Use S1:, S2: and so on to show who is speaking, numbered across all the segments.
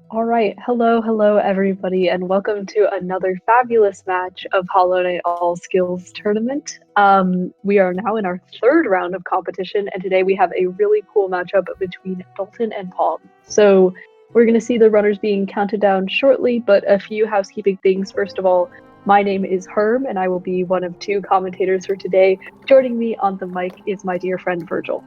S1: All right, hello everybody, and welcome to another fabulous match of Hollow Knight All Skills Tournament. We are now in our third round of competition, and today we have a really cool matchup between Dalton and Paum. So we're going to see the runners being counted down shortly, but a few housekeeping things. First of all, my name is Herm, and I will be one of two commentators for today. Joining me on the mic is my dear friend Virgil.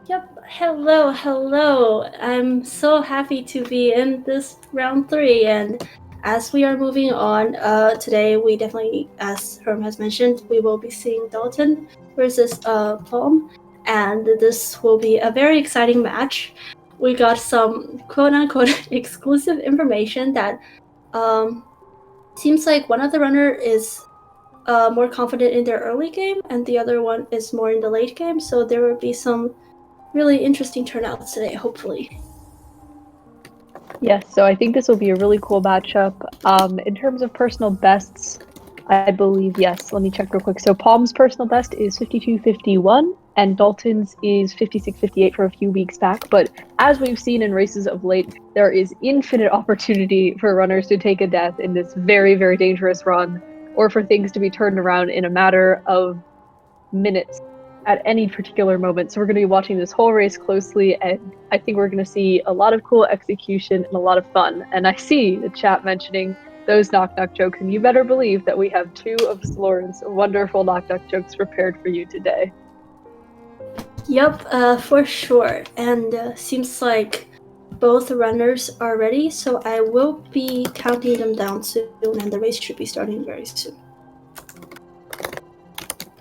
S2: Yep, hello. I'm so happy to be in this round 3, and as we are moving on, today we definitely, as Herm has mentioned, we will be seeing Dalton versus Paum, and this will be a very exciting match. We got some quote-unquote exclusive information that seems like one of the runner is more confident in their early game, and the other one is more in the late game, so there will be some really interesting turnouts today, hopefully.
S1: Yes, so I think this will be a really cool matchup. In terms of personal bests, I believe, yes, let me check real quick. So Paum's personal best is 52.51, and Dalton's is 56.58 from a few weeks back. But as we've seen in races of late, there is infinite opportunity for runners to take a death in this very, very dangerous run, or for things to be turned around in a matter of minutes at any particular moment. So we're going to be watching this whole race closely, and I think we're going to see a lot of cool execution and a lot of fun. And I see the chat mentioning those knock-knock jokes, and you better believe that we have two of Sloren's wonderful knock-knock jokes prepared for you today.
S2: Yep, for sure. And seems like both runners are ready, so I will be counting them down soon, and the race should be starting very soon.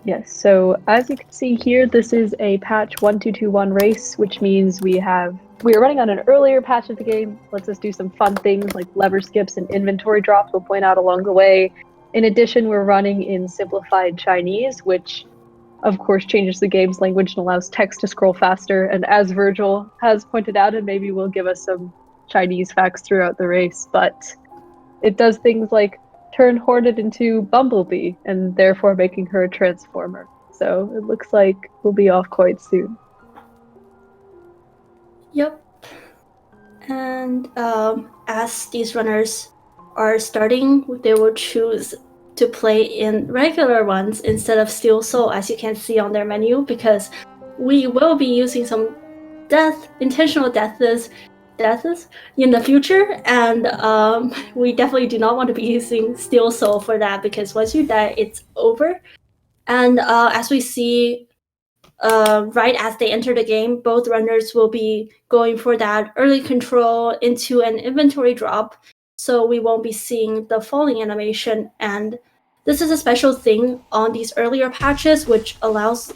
S1: Yes, so as you can see here, this is a patch 1221 race, which means we are running on an earlier patch of the game. Lets us do some fun things like lever skips and inventory drops we'll point out along the way. In addition, we're running in simplified Chinese, which of course changes the game's language and allows text to scroll faster. And as Virgil has pointed out, and maybe will give us some Chinese facts throughout the race, but it does things like turn Hornet into Bumblebee, and therefore making her a Transformer. So it looks like we'll be off quite soon.
S2: Yep. And as these runners are starting, they will choose to play in regular ones instead of Steel Soul, as you can see on their menu, because we will be using some intentional deaths in the future, and we definitely do not want to be using Steel Soul for that, because once you die, it's over. And as we see, right as they enter the game, both runners will be going for that early control into an inventory drop, so we won't be seeing the falling animation. And this is a special thing on these earlier patches, which allows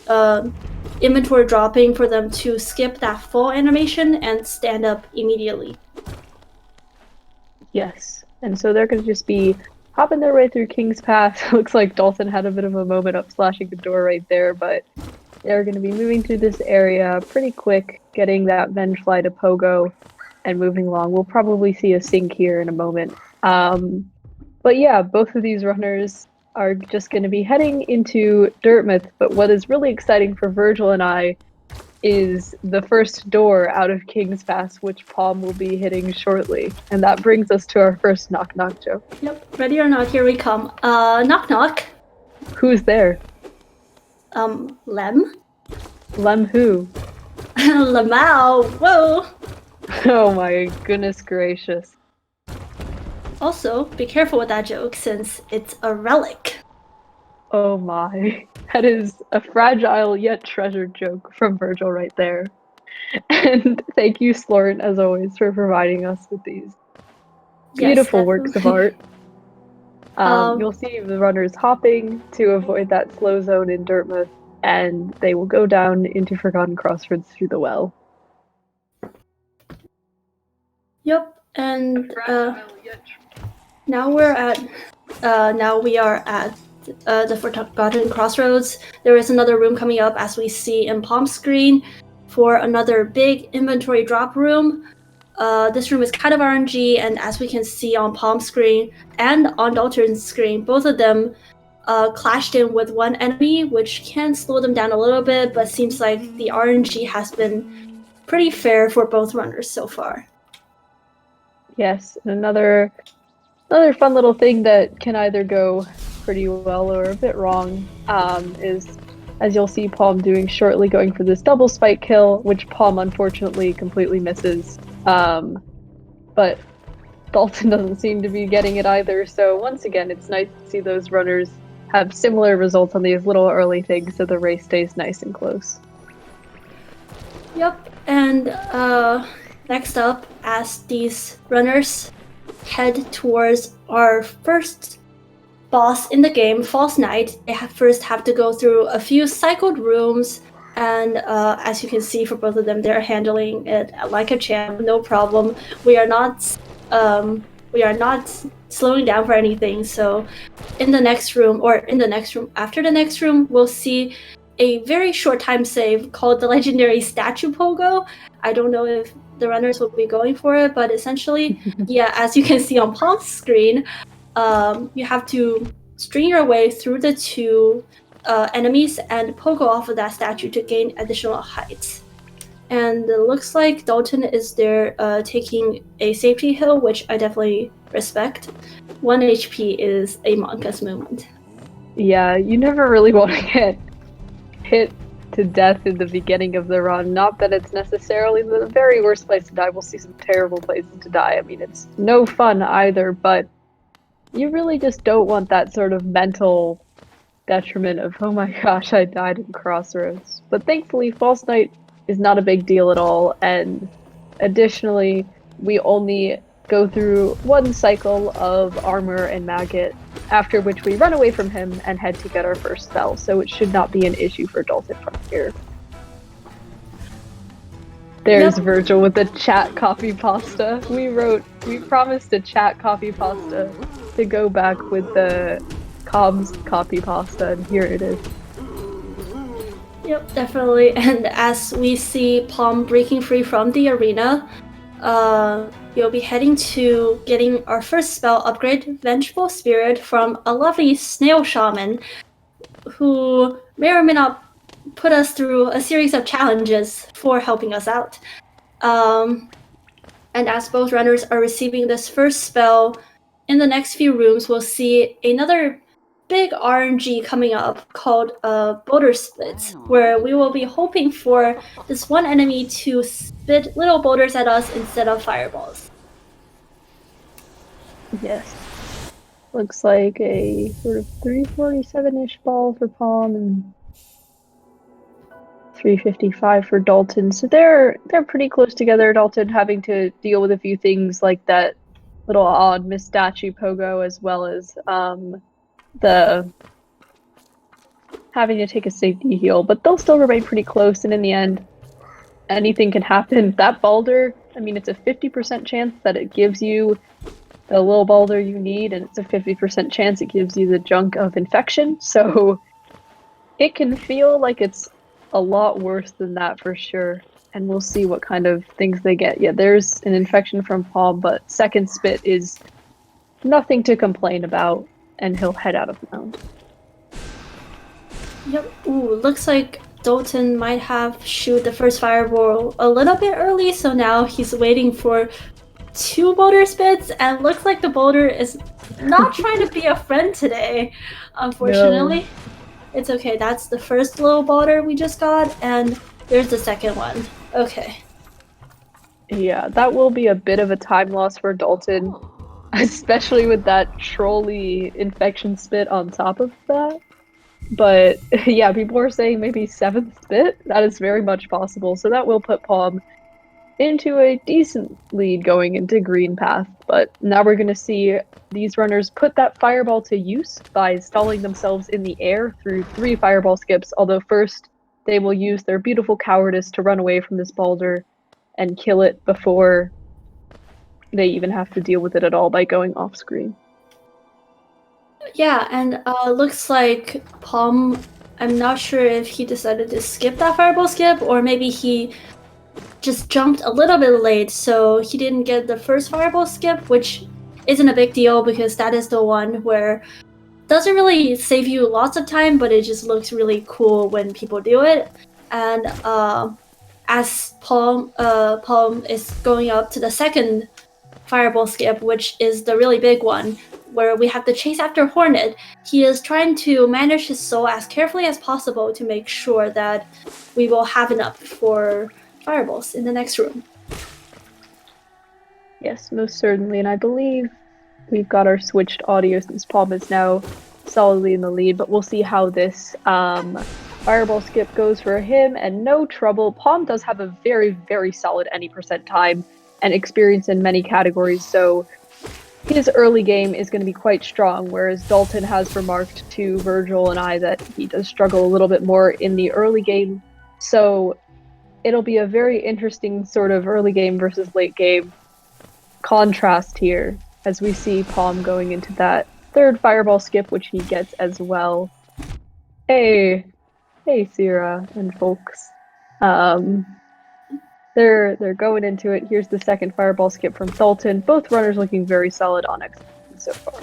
S2: inventory dropping for them to skip that fall animation and stand up immediately.
S1: Yes, and so they're going to just be hopping their way through King's Pass. Looks like Dalton had a bit of a moment up slashing the door right there, but they're going to be moving through this area pretty quick, getting that Vengefly to Pogo and moving along. We'll probably see a sink here in a moment. But yeah, both of these runners are just going to be heading into Dirtmouth, but what is really exciting for Virgil and I is the first door out of King's Pass, which Paum will be hitting shortly. And that brings us to our first knock-knock joke.
S2: Yep, ready or not, here we come. Knock knock.
S1: Who's there?
S2: Lem?
S1: Lem who?
S2: Lamau, whoa!
S1: Oh my goodness gracious.
S2: Also, be careful with that joke since it's a relic.
S1: Oh my. That is a fragile yet treasured joke from Virgil right there. And thank you, Sloren, as always, for providing us with these beautiful works of art. You'll see the runners hopping to avoid that slow zone in Dirtmouth, and they will go down into Forgotten Crossroads through the well.
S2: Yep, and now we are at the Forgotten Crossroads. There is another room coming up, as we see in Paum's screen, for another big inventory drop room. This room is kind of RNG, and as we can see on Paum's screen and on Dalton's screen, both of them clashed in with one enemy, which can slow them down a little bit, but seems like the RNG has been pretty fair for both runners so far.
S1: Yes, and another fun little thing that can either go pretty well or a bit wrong is, as you'll see Paum doing shortly, going for this double spike kill, which Paum unfortunately completely misses. But Dalton doesn't seem to be getting it either, so once again, it's nice to see those runners have similar results on these little early things so the race stays nice and close.
S2: Yep, and next up, as these runners head towards our first boss in the game, False Knight, they first have to go through a few cycled rooms, and as you can see for both of them, they're handling it like a champ, no problem. We are not slowing down for anything, so in the next room, after the next room, we'll see a very short time save called the legendary statue pogo. I don't know if the runners will be going for it, but essentially, yeah, as you can see on Paum's screen, you have to string your way through the two enemies and pogo off of that statue to gain additional height. And it looks like Dalton is there taking a safety hill, which I definitely respect. 1 HP is a Monka's movement.
S1: Yeah, you never really want to get hit to death in the beginning of the run. Not that it's necessarily the very worst place to die. We'll see some terrible places to die. I mean, it's no fun either, but you really just don't want that sort of mental detriment of, oh my gosh, I died in Crossroads. But thankfully, False Knight is not a big deal at all, and additionally, we only go through one cycle of armor and maggot, after which we run away from him and head to get our first spell, so it should not be an issue for Dalton from here. There's
S2: Yep.
S1: Virgil with the chat copy pasta. We promised a chat copy pasta to go back with the comms copy pasta, and here it is.
S2: Yep, definitely. And as we see Paum breaking free from the arena, you'll be heading to getting our first spell upgrade, Vengeful Spirit, from a lovely snail shaman who may or may not put us through a series of challenges for helping us out. And as both runners are receiving this first spell, in the next few rooms, we'll see another big RNG coming up called Boulder Splits, where we will be hoping for this one enemy to spit little boulders at us instead of fireballs.
S1: Yes. Looks like a sort of 347-ish ball for Paum and 355 for Dalton. So they're pretty close together. Dalton having to deal with a few things like that little odd Miss Statue pogo, as well as the having to take a safety heal, but they'll still remain pretty close, and in the end, anything can happen. That boulder, I mean, it's a 50% chance that it gives you the little boulder you need, and it's a 50% chance it gives you the junk of infection, so it can feel like it's a lot worse than that for sure, and we'll see what kind of things they get. Yeah, there's an infection from Paum, but second spit is nothing to complain about, and he'll head out of the mound.
S2: Yep. Ooh, looks like Dalton might have shoot the first fireball a little bit early, so now he's waiting for 2 boulder spits, and looks like the boulder is not trying to be a friend today, unfortunately. No. It's okay, that's the first little boulder we just got, and there's the second one. Okay.
S1: Yeah, that will be a bit of a time loss for Dalton, especially with that trolley infection spit on top of that. But yeah, people are saying maybe 7th spit. That is very much possible. So that will put Paum into a decent lead going into Green Path. But now we're going to see these runners put that fireball to use by stalling themselves in the air through 3 fireball skips. Although first, they will use their beautiful cowardice to run away from this boulder and kill it before they even have to deal with it at all by going off screen.
S2: Yeah, and looks like Paum, I'm not sure if he decided to skip that fireball skip, or maybe he just jumped a little bit late, so he didn't get the first fireball skip, which isn't a big deal because that is the one where it doesn't really save you lots of time, but it just looks really cool when people do it. And as Paum is going up to the second fireball skip, which is the really big one, where we have to chase after Hornet. He is trying to manage his soul as carefully as possible to make sure that we will have enough for fireballs in the next room.
S1: Yes, most certainly, and I believe we've got our switched audio since Paum is now solidly in the lead, but we'll see how this fireball skip goes for him, and no trouble. Paum does have a very, very solid any percent time and experience in many categories, so his early game is going to be quite strong, whereas Dalton has remarked to Virgil and I that he does struggle a little bit more in the early game, so it'll be a very interesting sort of early game versus late game contrast here as we see Paum going into that third fireball skip, which he gets as well. Hey, Sierra and folks. They're going into it. Here's the second fireball skip from Dalton. Both runners looking very solid on execution so far.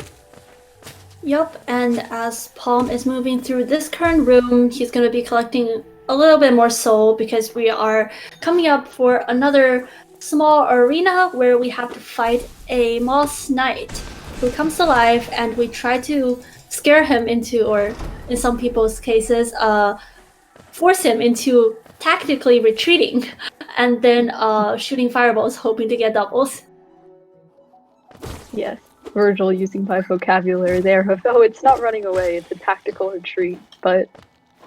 S2: Yep, and as Paum is moving through this current room, he's going to be collecting a little bit more soul because we are coming up for another small arena where we have to fight a Moss Knight who comes to life, and we try to scare him into, or in some people's cases, force him into tactically retreating and then shooting fireballs hoping to get doubles.
S1: Yes, Virgil using my vocabulary there. Oh, it's not running away, it's a tactical retreat. But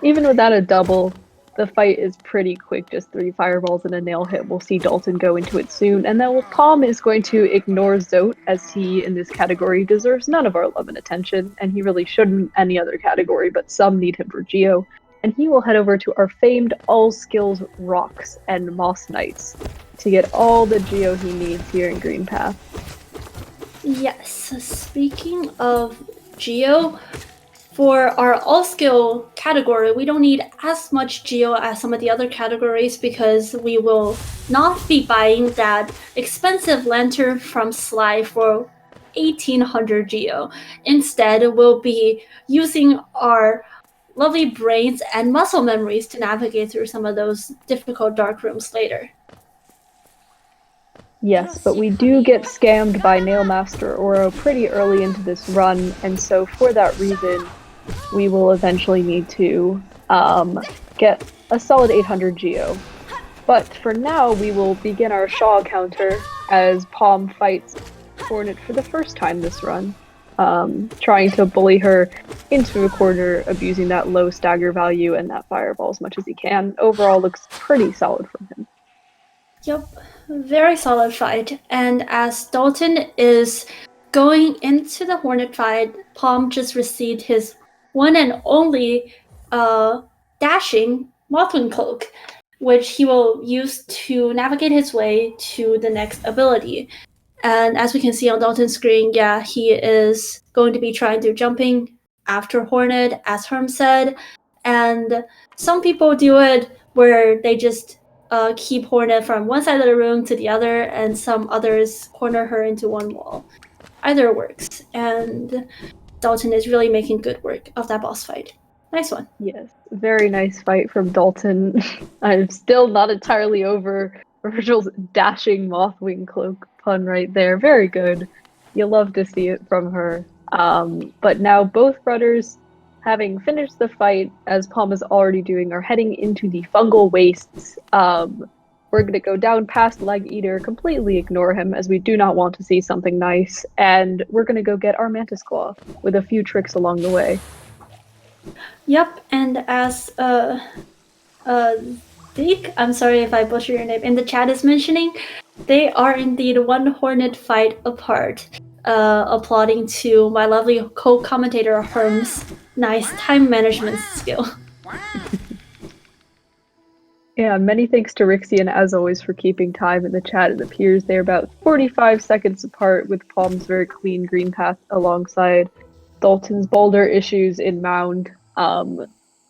S1: even without a double, the fight is pretty quick, just 3 fireballs and a nail hit. We'll see Dalton go into it soon. And then Paum is going to ignore Zote, as he, in this category, deserves none of our love and attention, and he really shouldn't in any other category, but some need him for Geo. And he will head over to our famed all-skills Rocks and Moss Knights to get all the Geo he needs here in Green Path.
S2: Yes, speaking of Geo, for our all-skill category, we don't need as much Geo as some of the other categories because we will not be buying that expensive lantern from Sly for 1800 Geo. Instead, we'll be using our lovely brains and muscle memories to navigate through some of those difficult dark rooms later.
S1: Yes, but we do get scammed by Nailmaster Oro pretty early into this run, and so for that reason, we will eventually need to get a solid 800 Geo. But for now, we will begin our Shaw counter as Paum fights Hornet for the first time this run, trying to bully her into a corner, abusing that low stagger value and that fireball as much as he can. Overall, looks pretty solid from him.
S2: Yep, very solid fight. And as Dalton is going into the Hornet fight, Paum just received his one and only dashing Mothwing Cloak, which he will use to navigate his way to the next ability. And as we can see on Dalton's screen, yeah, he is going to be trying to jumping after Hornet, as Herm said. And some people do it where they just keep Hornet from one side of the room to the other, and some others corner her into one wall. Either works, and Dalton is really making good work of that boss fight. Nice one.
S1: Yes, very nice fight from Dalton. I'm still not entirely over Virgil's dashing Mothwing Cloak pun right there. Very good. You'll love to see it from her. But now both runners, having finished the fight, as Paum is already doing, are heading into the fungal wastes. We're going to go down past Leg Eater, completely ignore him, as we do not want to see something nice, and we're going to go get our Mantis Claw, with a few tricks along the way.
S2: Yep, and as Zeke, I'm sorry if I butcher your name, in the chat is mentioning, they are indeed one Hornet fight apart, applauding to my lovely co-commentator Herm's nice time management skill.
S1: Yeah, many thanks to Rixian, as always, for keeping time in the chat. It appears they're about 45 seconds apart, with Paum's very clean green path alongside Dalton's boulder issues in Mound,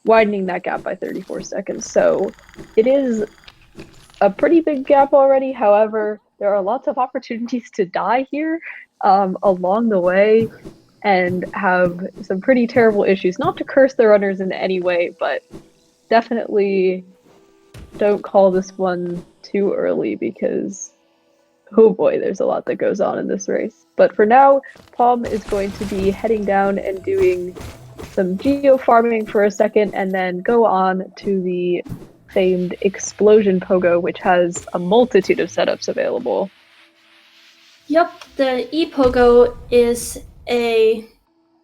S1: widening that gap by 34 seconds. So it is a pretty big gap already. However, there are lots of opportunities to die here along the way and have some pretty terrible issues. Not to curse the runners in any way, but definitely don't call this one too early, because Oh boy, there's a lot that goes on in this race. But for now, Paum is going to be heading down and doing some geo farming for a second and then go on to the famed Explosion Pogo, which has a multitude of setups available.
S2: Yep, the E-Pogo is a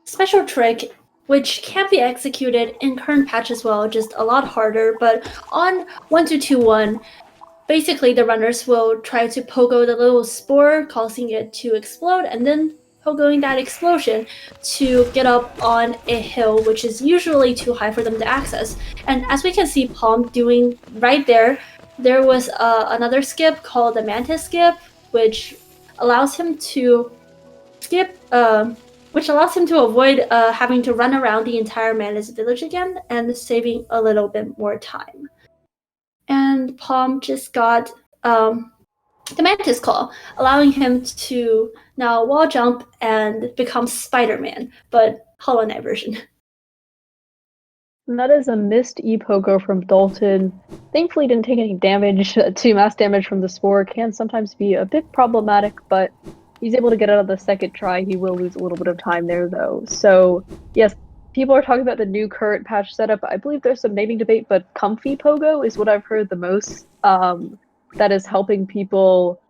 S2: special trick which can be executed in current patch as well, just a lot harder. But on 1.2.2.1, basically the runners will try to pogo the little spore, causing it to explode, and then pogoing that explosion to get up on a hill, which is usually too high for them to access. And as we can see Paum doing right there, there was another skip called the Mantis skip, which allows him to skip, which allows him to avoid having to run around the entire Mantis village again and saving a little bit more time. And Paum just got the Mantis Claw, allowing him to now wall jump and become Spider-Man, but Hollow Knight version.
S1: And that is a missed E-Pogo from Dalton. Thankfully didn't take any damage. 2 mass damage from the spore can sometimes be a bit problematic, but he's able to get out of the second try. He will lose a little bit of time there, though. So, yes, people are talking about the new current patch setup. I believe there's some naming debate, but Comfy Pogo is what I've heard the most. That is helping people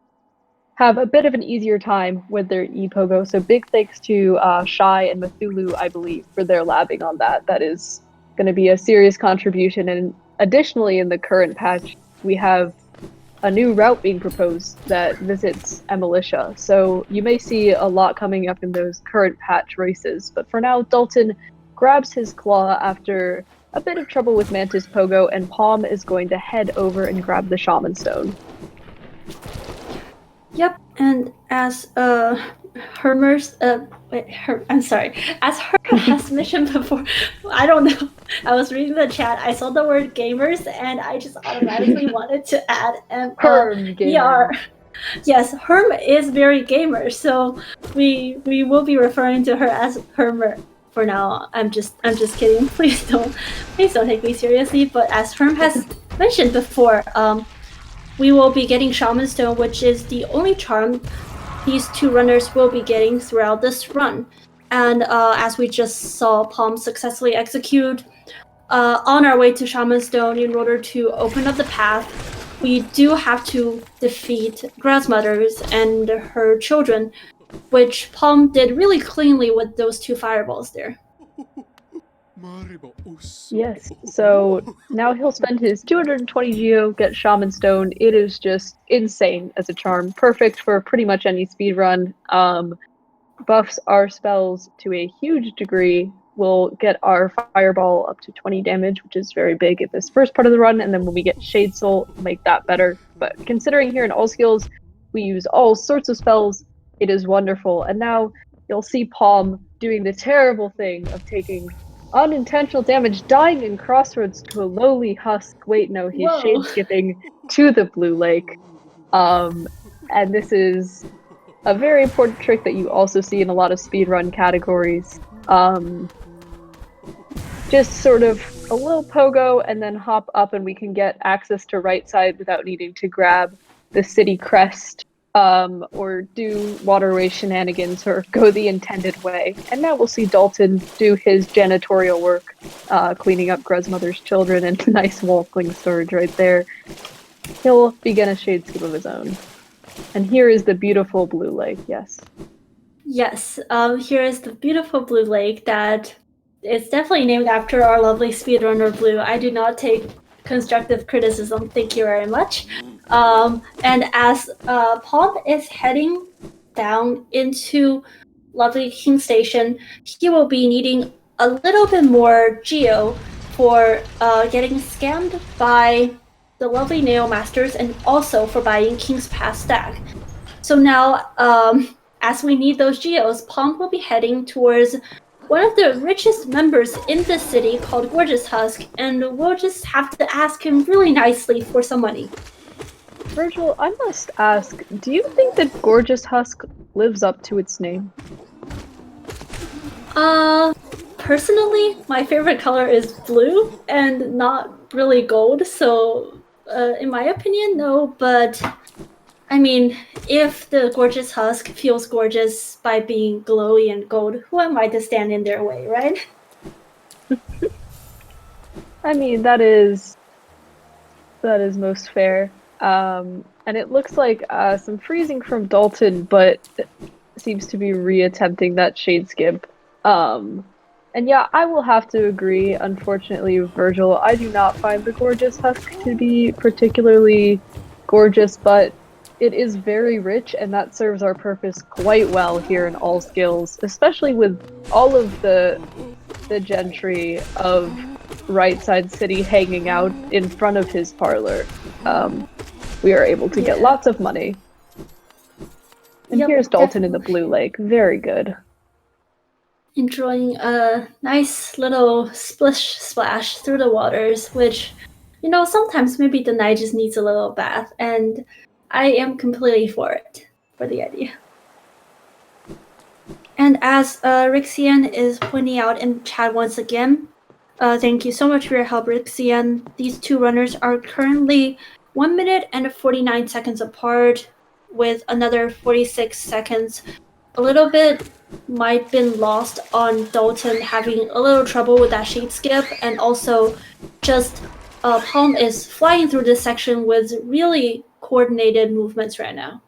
S1: have a bit of an easier time with their E-Pogo. So big thanks to Shy and Mathulu, I believe, for their labbing on that. That is going to be a serious contribution. And additionally, in the current patch, we have a new route being proposed that visits Emilitia. So you may see a lot coming up in those current patch races. But for now, Dalton grabs his claw after a bit of trouble with Mantis Pogo, and Paum is going to head over and grab the Shaman Stone.
S2: Yep, and as Hermer's, as Hermer has mentioned before, I don't know, I was reading the chat, I saw the word gamers, and I just automatically wanted to add
S1: Herm gamer.
S2: Yes, Herm is very gamer, so we will be referring to her as Hermer for now. I'm just kidding. Please don't take me seriously. But as Herm has mentioned before, we will be getting Shaman Stone, which is the only charm these 2 runners will be getting throughout this run. And as we just saw Paum successfully execute on our way to Shaman Stone, in order to open up the path, we do have to defeat Grasmothers and her children, which Paum did really cleanly with those 2 fireballs there.
S1: Yes, so now he'll spend his 220 geo, get Shaman Stone. It is just insane as a charm. Perfect for pretty much any speedrun. Buffs our spells to a huge degree. We'll get our fireball up to 20 damage, which is very big at this first part of the run, and then when we get Shade Soul, we'll make that better. But considering here in All Skills, we use all sorts of spells, it is wonderful. And now you'll see Paum doing the terrible thing of taking unintentional damage, dying in Crossroads to a lowly husk. Wait, no, he's shade skipping to the Blue Lake. And this is a very important trick that you also see in a lot of speedrun categories. Just sort of a little pogo and then hop up and we can get access to right side without needing to grab the city crest or do waterway shenanigans or go the intended way. And now we'll see Dalton do his janitorial work, cleaning up Grasmother's children, and nice Walkling storage right there. He'll begin a shade skip of his own. And here is the beautiful Blue Lake, yes.
S2: Yes, here is the beautiful Blue Lake that is definitely named after our lovely speedrunner Blue. I do not take constructive criticism, thank you very much. And as Paum is heading down into lovely King Station, he will be needing a little bit more geo for getting scammed by the lovely Neo Masters and also for buying King's Pass stack. So now, as we need those geos, Paum will be heading towards one of the richest members in the city called Gorgeous Husk, and we'll just have to ask him really nicely for some money.
S1: Virgil, I must ask, do you think that Gorgeous Husk lives up to its name?
S2: Personally, my favorite color is blue and not really gold, so in my opinion, no, but I mean, if the gorgeous husk feels gorgeous by being glowy and gold, who am I to stand in their way, right?
S1: I mean, that is most fair. And it looks like some freezing from Dalton, but seems to be reattempting that shade skip. Um, and yeah, I will have to agree. Unfortunately, Virgil, I do not find the gorgeous husk to be particularly gorgeous, but it is very rich, and that serves our purpose quite well here in All Skills, especially with all of the gentry of Right Side City hanging out in front of his parlor. We are able to get lots of money. And here's Dalton in the Blue Lake. Very good.
S2: Enjoying a nice little splish splash through the waters, which, sometimes maybe the night just needs a little bath, and I am completely for the idea. And as Rixian is pointing out in chat once again, thank you so much for your help, Rixian. These two runners are currently 1 minute and 49 seconds apart, with another 46 seconds. A little bit might have been lost on Dalton having a little trouble with that shade skip, and also just Paum is flying through this section with really coordinated movements right now.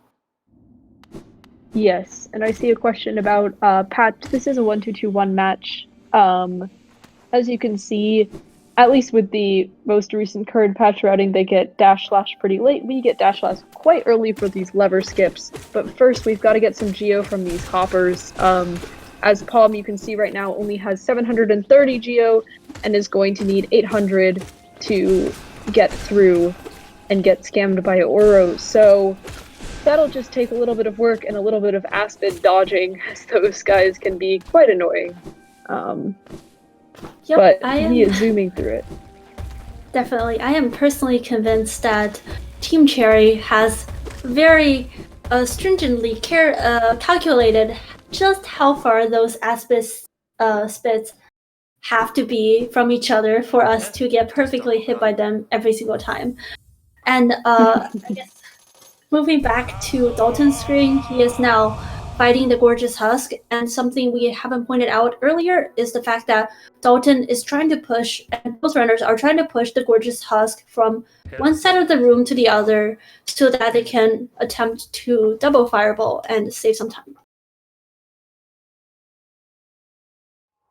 S1: Yes, and I see a question about patch. This is a 1-2-2-1 match. As you can see, at least with the most recent current patch routing, they get dash slash pretty late. We get dash slash quite early for these lever skips. But first, we've got to get some geo from these hoppers. As Paum, you can see right now, only has 730 geo and is going to need 800 to get through and get scammed by Oro. So that'll just take a little bit of work and a little bit of Aspen dodging, as those guys can be quite annoying.
S2: Yep,
S1: but he is zooming through it.
S2: Definitely. I am personally convinced that Team Cherry has very stringently calculated just how far those spits have to be from each other for us to get perfectly hit by them every single time. And I guess moving back to Dalton's screen, he is now fighting the gorgeous husk, and something we haven't pointed out earlier is the fact that Dalton is trying to push, and both runners are trying to push the gorgeous husk from one side of the room to the other so that they can attempt to double fireball and save some time.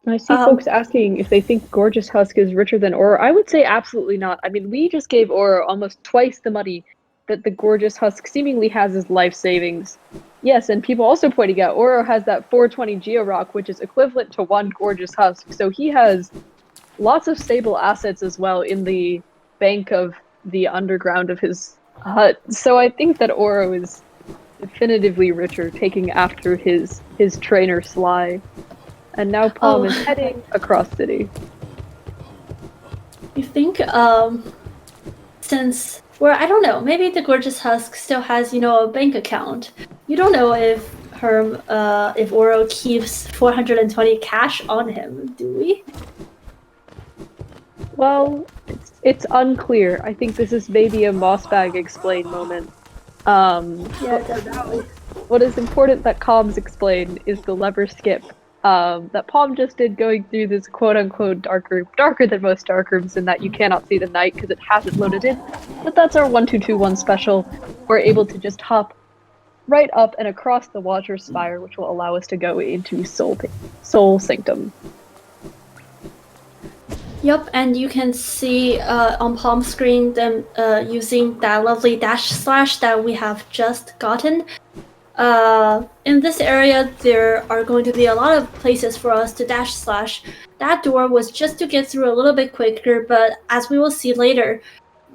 S1: I see folks asking if they think Gorgeous Husk is richer than Oro. I would say absolutely not. I mean, we just gave Oro almost twice the money that the Gorgeous Husk seemingly has as life savings. Yes, and people also pointing out Oro has that 420 Geo Rock, which is equivalent to one Gorgeous Husk. So he has lots of stable assets as well in the bank of the underground of his hut. So I think that Oro is definitively richer, taking after his trainer Sly. And now Paum is heading across city.
S2: You think, since, well, I don't know, maybe the Gorgeous Husk still has, a bank account. You don't know if if Oro keeps 420 cash on him, do we?
S1: Well, it's unclear. I think this is maybe a Mossbag explain moment.
S2: Yeah, definitely.
S1: What is important that comms explain is the lever skip that Paum just did going through this quote-unquote dark room, darker than most dark rooms in that you cannot see the night because it hasn't loaded in, but that's our 1-2-2-1 special. We're able to just hop right up and across the Water Spire, which will allow us to go into Soul Sanctum.
S2: Yep, and you can see on Paum's screen them using that lovely dash slash that we have just gotten. In this area, there are going to be a lot of places for us to dash slash. That door was just to get through a little bit quicker, but as we will see later,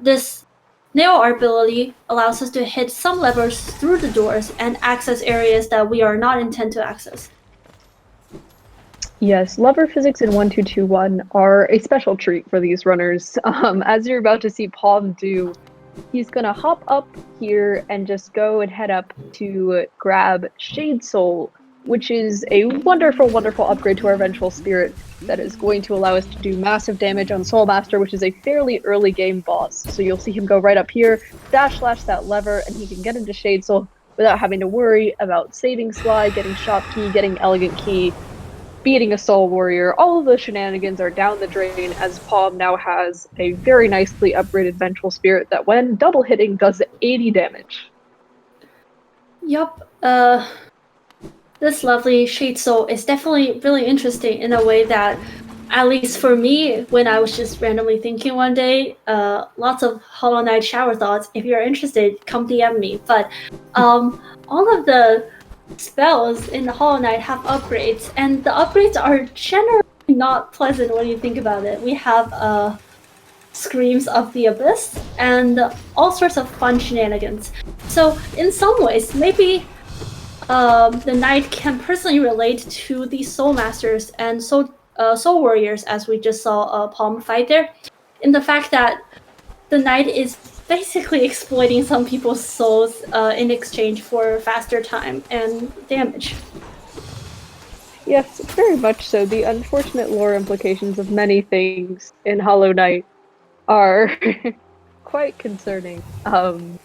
S2: this nail art ability allows us to hit some levers through the doors and access areas that we are not intended to access.
S1: Yes, lever physics in 1-2-2-1 are a special treat for these runners. As you're about to see Paum do, he's gonna hop up here and just go and head up to grab Shade Soul, which is a wonderful, wonderful upgrade to our Vengeful Spirit that is going to allow us to do massive damage on Soul Master, which is a fairly early game boss. So you'll see him go right up here, dash slash that lever, and he can get into Shade Soul without having to worry about saving Sly, getting Shop Key, getting Elegant Key, beating a Soul Warrior. All of the shenanigans are down the drain, as Paum now has a very nicely upgraded Vengeful Spirit that when double hitting does 80 damage.
S2: Yup. This lovely Shade Soul is definitely really interesting in a way that, at least for me, when I was just randomly thinking one day, lots of Hollow Knight shower thoughts. If you're interested, come DM me. But all of the spells in the Hollow Knight have upgrades, and the upgrades are generally not pleasant when you think about it. We have Screams of the Abyss and all sorts of fun shenanigans. So in some ways, maybe the knight can personally relate to the Soul Masters and Soul Warriors, as we just saw Paum fight there, in the fact that the knight is basically exploiting some people's souls in exchange for faster time and damage.
S1: Yes, very much so. The unfortunate lore implications of many things in Hollow Knight are quite concerning. And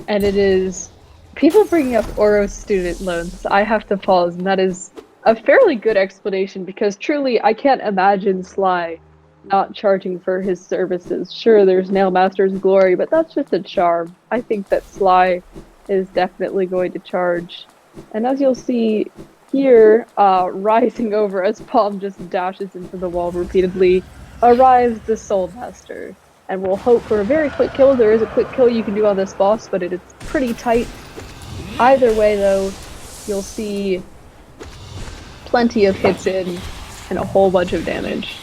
S1: it is... People bringing up Oro student loans, I have to pause, and that is a fairly good explanation, because truly I can't imagine Sly not charging for his services. Sure, there's Nailmaster's Glory, but that's just a charm. I think that Sly is definitely going to charge. And as you'll see here, rising over as Paum just dashes into the wall repeatedly, arrives the Soul Master. And we'll hope for a very quick kill. There is a quick kill you can do on this boss, but it is pretty tight. Either way, though, you'll see plenty of hits in and a whole bunch of damage.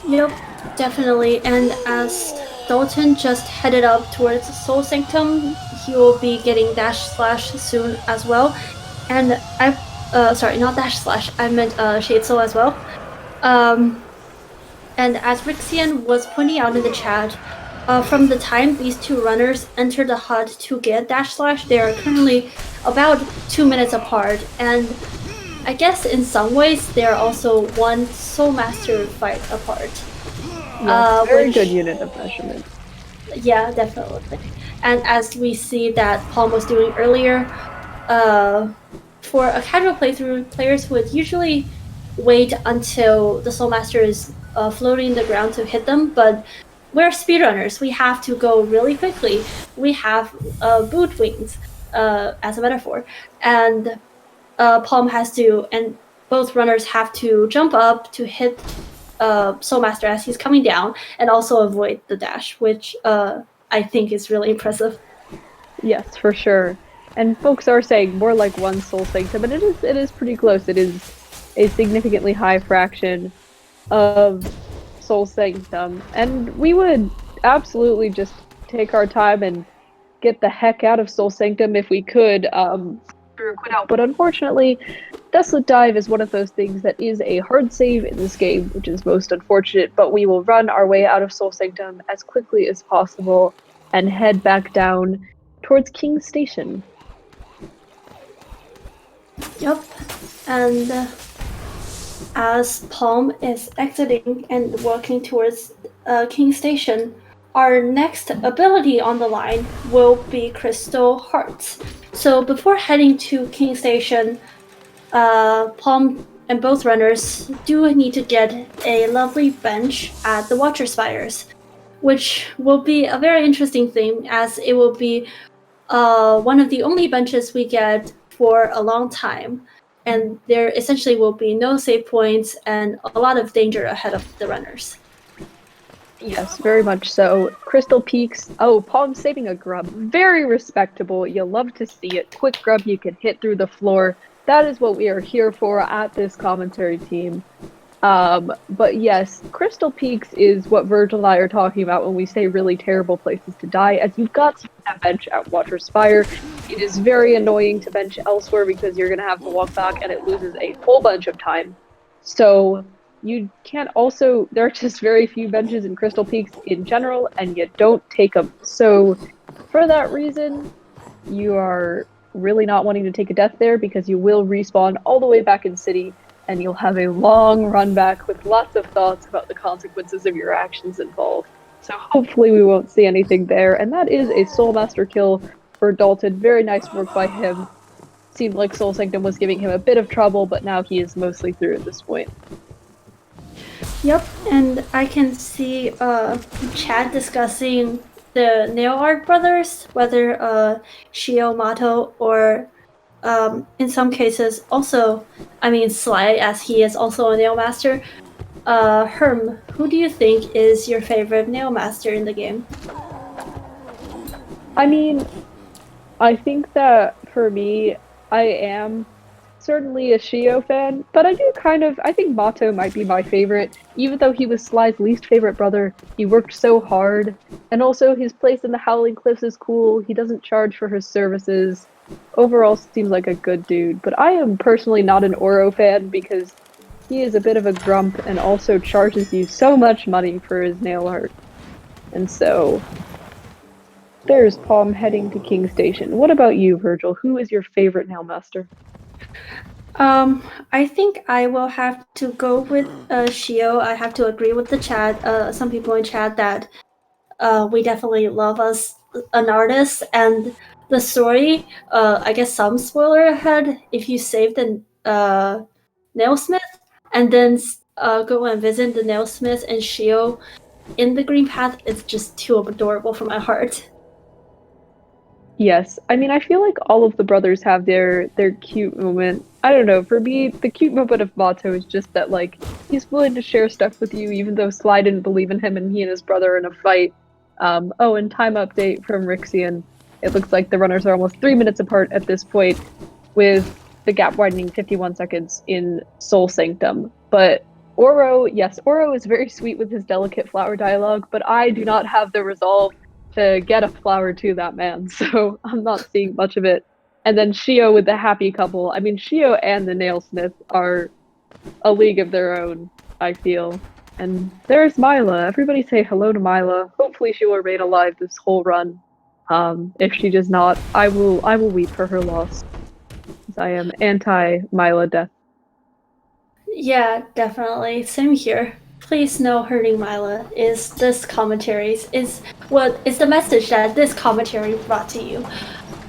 S2: Yep, definitely. And as Dalton just headed up towards Soul Sanctum, he will be getting dash slash soon as well. And sorry, not dash slash, I meant Shade Soul as well. And as Rixian was pointing out in the chat, from the time these two runners enter the HUD to get dash slash, they are currently about 2 minutes apart, and I guess in some ways they are also one Soul Master fight apart.
S1: Very good unit of measurement.
S2: Yeah, definitely. And as we see that Paum was doing earlier, for a casual playthrough, players would usually wait until the Soul Master is floating the ground to hit them, but we're speedrunners. We have to go really quickly. We have boot wings, as a metaphor, and Paum has to, and both runners have to jump up to hit Soul Master as he's coming down, and also avoid the dash, which I think is really impressive.
S1: Yes, for sure. And folks are saying more like one Soul Sanctum, but it is pretty close. It is a significantly high fraction of Soul Sanctum, and we would absolutely just take our time and get the heck out of Soul Sanctum if we could, quit out. But unfortunately, Desolate Dive is one of those things that is a hard save in this game, which is most unfortunate, but we will run our way out of Soul Sanctum as quickly as possible and head back down towards King's Station.
S2: Yep, and as Paum is exiting and walking towards King Station, our next ability on the line will be Crystal Hearts. So before heading to King Station, Paum and both runners do need to get a lovely bench at the Watcher Spires, which will be a very interesting thing, as it will be one of the only benches we get for a long time. And there essentially will be no save points and a lot of danger ahead of the runners.
S1: Yes, very much so. Crystal Peaks. Oh, Paum saving a grub. Very respectable. You love to see it. Quick grub you can hit through the floor. That is what we are here for at this commentary team. But yes, Crystal Peaks is what Virgil and I are talking about when we say really terrible places to die, as you've got to bench at Watcher Spire. It is very annoying to bench elsewhere because you're going to have to walk back and it loses a whole bunch of time. So you can't also, there are just very few benches in Crystal Peaks in general, and you don't take them. So for that reason, you are really not wanting to take a death there because you will respawn all the way back in city and you'll have a long run back with lots of thoughts about the consequences of your actions involved. So hopefully we won't see anything there. And that is a Soul Master kill for Dalton. Very nice work by him. Seemed like Soul Sanctum was giving him a bit of trouble, but now he is mostly through at this point.
S2: Yep, and I can see chat discussing the nail art brothers, whether Shio Mato or in some cases also, I mean Sly, as he is also a nail master. Herm, who do you think is your favorite nail master in the game?
S1: I mean, I think that for me, I am certainly a Shio fan, but I think Mato might be my favorite. Even though he was Sly's least favorite brother, he worked so hard. And also, his place in the Howling Cliffs is cool. He doesn't charge for his services. Overall, seems like a good dude. But I am personally not an Oro fan because he is a bit of a grump and also charges you so much money for his nail art. And so, there's Paum heading to King Station. What about you, Virgil? Who is your favorite nail master?
S2: I think I will have to go with Shio. I have to agree with the chat. Some people in chat that we definitely love us an artist, and the story. I guess some spoiler ahead. If you save the nailsmith and then go and visit the nailsmith and Shio in the green path, it's just too adorable for my heart.
S1: Yes, I mean, I feel like all of the brothers have their cute moment. I don't know, for me, the cute moment of Mato is just that, like, he's willing to share stuff with you, even though Sly didn't believe in him and he and his brother are in a fight. Oh, and time update from Rixian. It looks like the runners are almost 3 minutes apart at this point, with the gap widening 51 seconds in Soul Sanctum. But Oro, yes, Oro is very sweet with his delicate flower dialogue, but I do not have the resolve to get a flower to that man, so I'm not seeing much of it. And then Shio with the happy couple. I mean, Shio and the Nailsmith are a league of their own, I feel. And there's Mila. Everybody say hello to Mila. Hopefully she will remain alive this whole run. If she does not, I will weep for her loss. I am anti Mila death.
S2: Yeah, definitely. Same here. Please no hurting Mila is this commentary is what is the message that this commentary brought to you.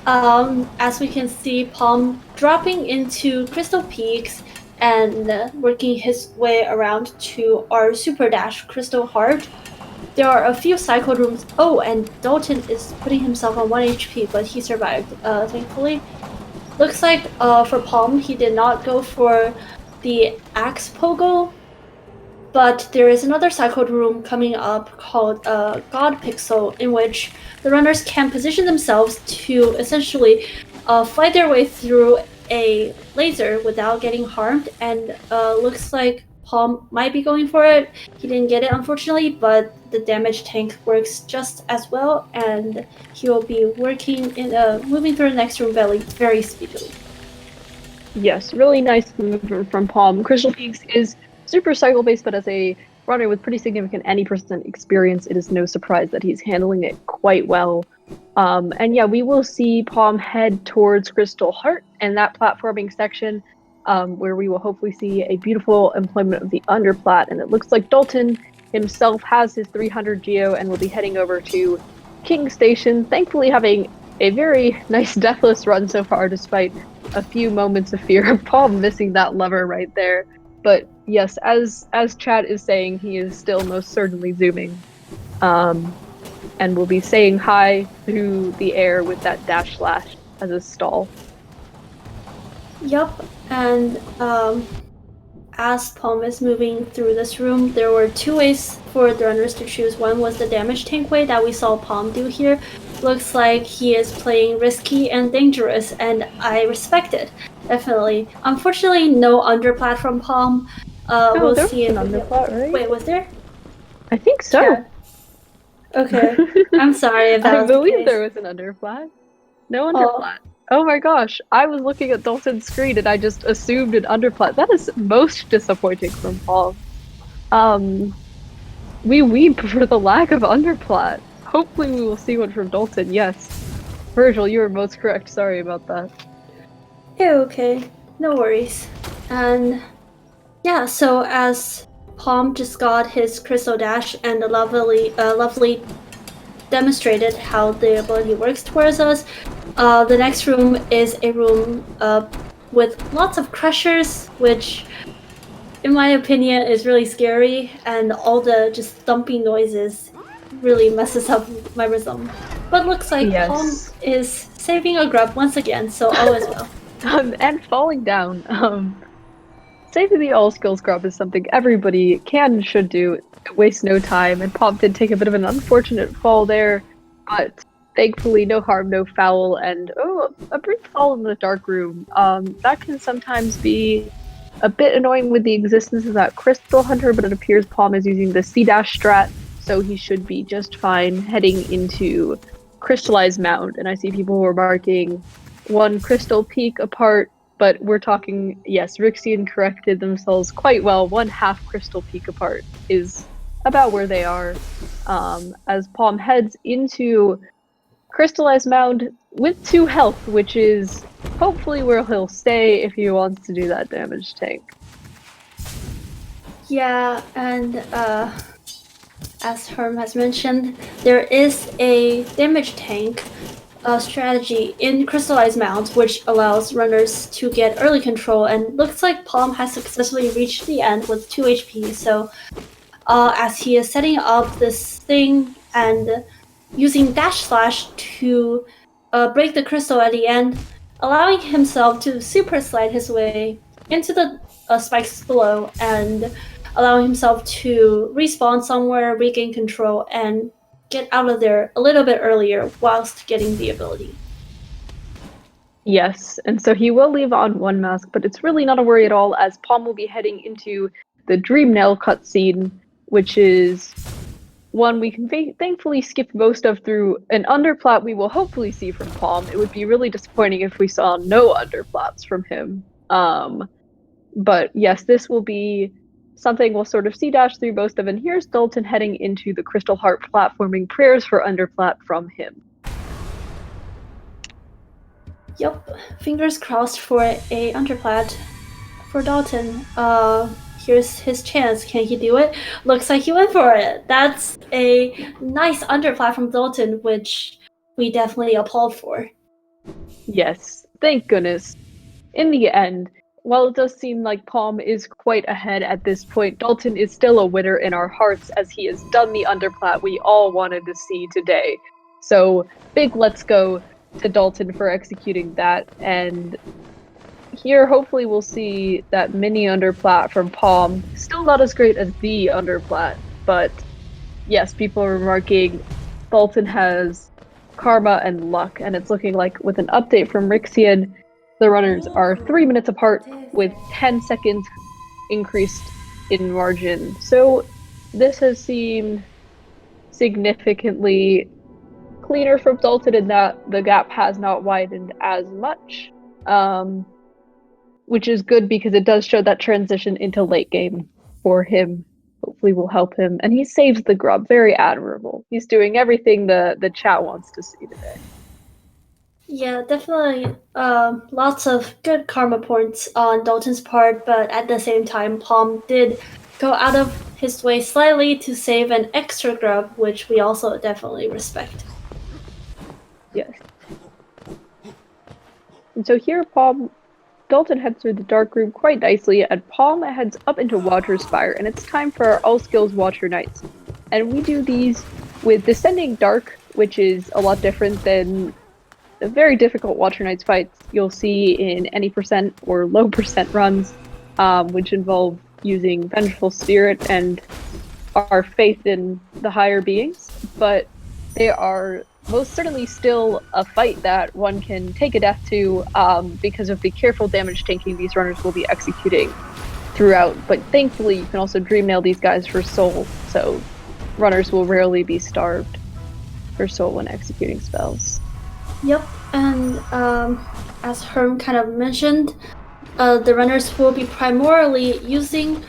S2: As we can see, Paum dropping into Crystal Peaks and working his way around to our Super Dash Crystal Heart. There are a few cycle rooms. Oh, and Dalton is putting himself on 1 HP, but he survived, thankfully. Looks like for Paum, he did not go for the Axe Pogo, but there is another cycled room coming up called God Pixel, in which the runners can position themselves to essentially fight their way through a laser without getting harmed, and looks like Paum might be going for it. He didn't get it, unfortunately, but the damage tank works just as well, and he will be working in moving through the next room very speedily.
S1: Yes, really nice movement from Paum. Crystal Peaks is super cycle based, but as a runner with pretty significant any percent experience, it is no surprise that he's handling it quite well. And yeah, we will see Paum head towards Crystal Heart and that platforming section, where we will hopefully see a beautiful employment of the underplat. And it looks like Dalton himself has his 300 geo and will be heading over to King Station, thankfully having a very nice deathless run so far, despite a few moments of fear. Paum missing that lever right there. But yes, as chat is saying, he is still most certainly zooming. And will be saying hi through the air with that dash slash as a stall.
S2: Yup, and as Paum is moving through this room, there were two ways for the runners to choose. One was the damage tank way that we saw Paum do here. Looks like he is playing risky and dangerous, and I respect it, definitely. Unfortunately, no underplat from Paum. We'll
S1: there
S2: see
S1: was an underplat, right?
S2: Wait, was there?
S1: I think so.
S2: Yeah. Okay, I'm sorry if that
S1: I
S2: was the
S1: believe
S2: case.
S1: there was an underplat. No underplat. Oh my gosh, I was looking at Dalton's screen and I just assumed an underplat. That is most disappointing from Paum. We weep for the lack of underplat. Hopefully we will see one from Dalton, yes. Virgil, you were most correct. Sorry about that.
S2: Yeah, okay. No worries. And yeah, so as Paum just got his Crystal Dash and lovely demonstrated how the ability works towards us, the next room is a room with lots of crushers, which in my opinion is really scary, and all the just thumping noises really messes up my rhythm. But looks like Paum
S1: Yes.
S2: is saving a grub once again, so all is well.
S1: And falling down. Saving the all skills grub is something everybody can and should do. It wastes no time, and Pop did take a bit of an unfortunate fall there, but thankfully no harm, no foul, and a brief fall in the dark room. That can sometimes be a bit annoying with the existence of that Crystal Hunter, but it appears Palm is using the C-Dash strat, so he should be just fine heading into Crystallized Mound. And I see people who are marking one Crystal Peak apart, but we're talking, yes, Rixian corrected themselves quite well. 1/2 Crystal Peak apart is about where they are, as Palm heads into Crystallized Mound with 2 health, which is hopefully where he'll stay if he wants to do that damage tank.
S2: Yeah, and as Herm has mentioned, there is a damage tank strategy in Crystallized Mounds, which allows runners to get early control, and looks like Palm has successfully reached the end with 2 HP, so as he is setting up this thing and using Dash Slash to break the crystal at the end, allowing himself to super slide his way into the spikes below and allowing himself to respawn somewhere, regain control, and get out of there a little bit earlier whilst getting the ability.
S1: Yes, and so he will leave on 1 mask, but it's really not a worry at all, as Palm will be heading into the Dream Nail cutscene, which is one we can thankfully skip most of through an underplat we will hopefully see from Palm. It would be really disappointing if we saw no underplats from him. But yes, this will be something we'll sort of C-dash through most of, and here's Dalton heading into the Crystal Heart platforming prayers for underplat from him.
S2: Yep, fingers crossed for a underplat for Dalton. Here's his chance. Can he do it? Looks like he went for it. That's a nice underplat from Dalton, which we definitely applaud for.
S1: Yes, thank goodness. In the end, while it does seem like Palm is quite ahead at this point, Dalton is still a winner in our hearts, as he has done the underplat we all wanted to see today. So, big let's go to Dalton for executing that, and here hopefully we'll see that mini underplat from Palm. Still not as great as the underplat, but yes, people are remarking Dalton has karma and luck, and it's looking like with an update from Rixian, the runners are 3 minutes apart with 10 seconds increased in margin. So this has seemed significantly cleaner from Dalton in that the gap has not widened as much, which is good because it does show that transition into late game for him. Hopefully will help him. And he saves the grub. Very admirable. He's doing everything the chat wants to see today.
S2: Yeah, definitely lots of good karma points on Dalton's part, but at the same time, Palm did go out of his way slightly to save an extra grub, which we also definitely respect.
S1: Yes. And so here Dalton heads through the dark room quite nicely, and Palm heads up into Water Spire, and it's time for our All Skills Watcher Knights. And we do these with Descending Dark, which is a lot different than the very difficult Watcher Knights fights you'll see in any percent or low percent runs, which involve using Vengeful Spirit and our faith in the higher beings. But they are most certainly still a fight that one can take a death to, because of the careful damage tanking these runners will be executing throughout. But thankfully, you can also Dream Nail these guys for soul, so runners will rarely be starved for soul when executing spells.
S2: Yep, and as Herm kind of mentioned, the runners will be primarily using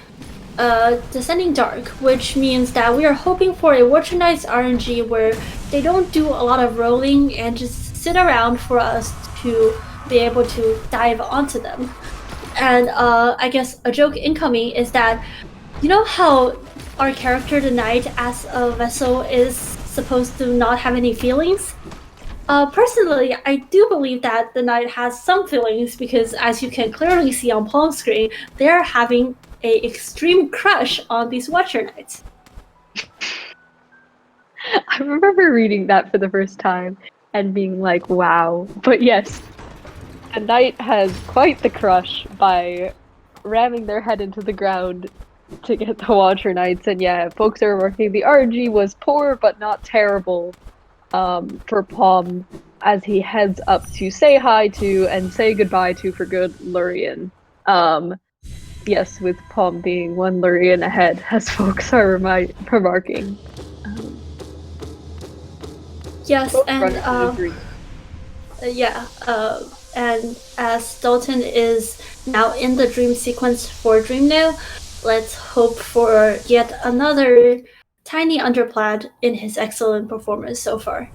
S2: Descending Dark, which means that we are hoping for a Watcher Knights RNG where they don't do a lot of rolling and just sit around for us to be able to dive onto them. And I guess a joke incoming is that, you know how our character, the Knight, as a vessel, is supposed to not have any feelings? Personally, I do believe that the Knight has some feelings because, as you can clearly see on Paum's screen, they're having a extreme crush on these Watcher Knights.
S1: I remember reading that for the first time and being like, wow. But yes, the knight has quite the crush by ramming their head into the ground to get the Watcher Knights. And yeah, folks are remarking the RNG was poor but not terrible for Paum as he heads up to say hi to and say goodbye to for good Lurian. Yes, with Paum being one Lurian ahead, as folks are remarking.
S2: Yes, and and as Dalton is now in the dream sequence for Dream Now, let's hope for yet another tiny underplat in his excellent performance so far.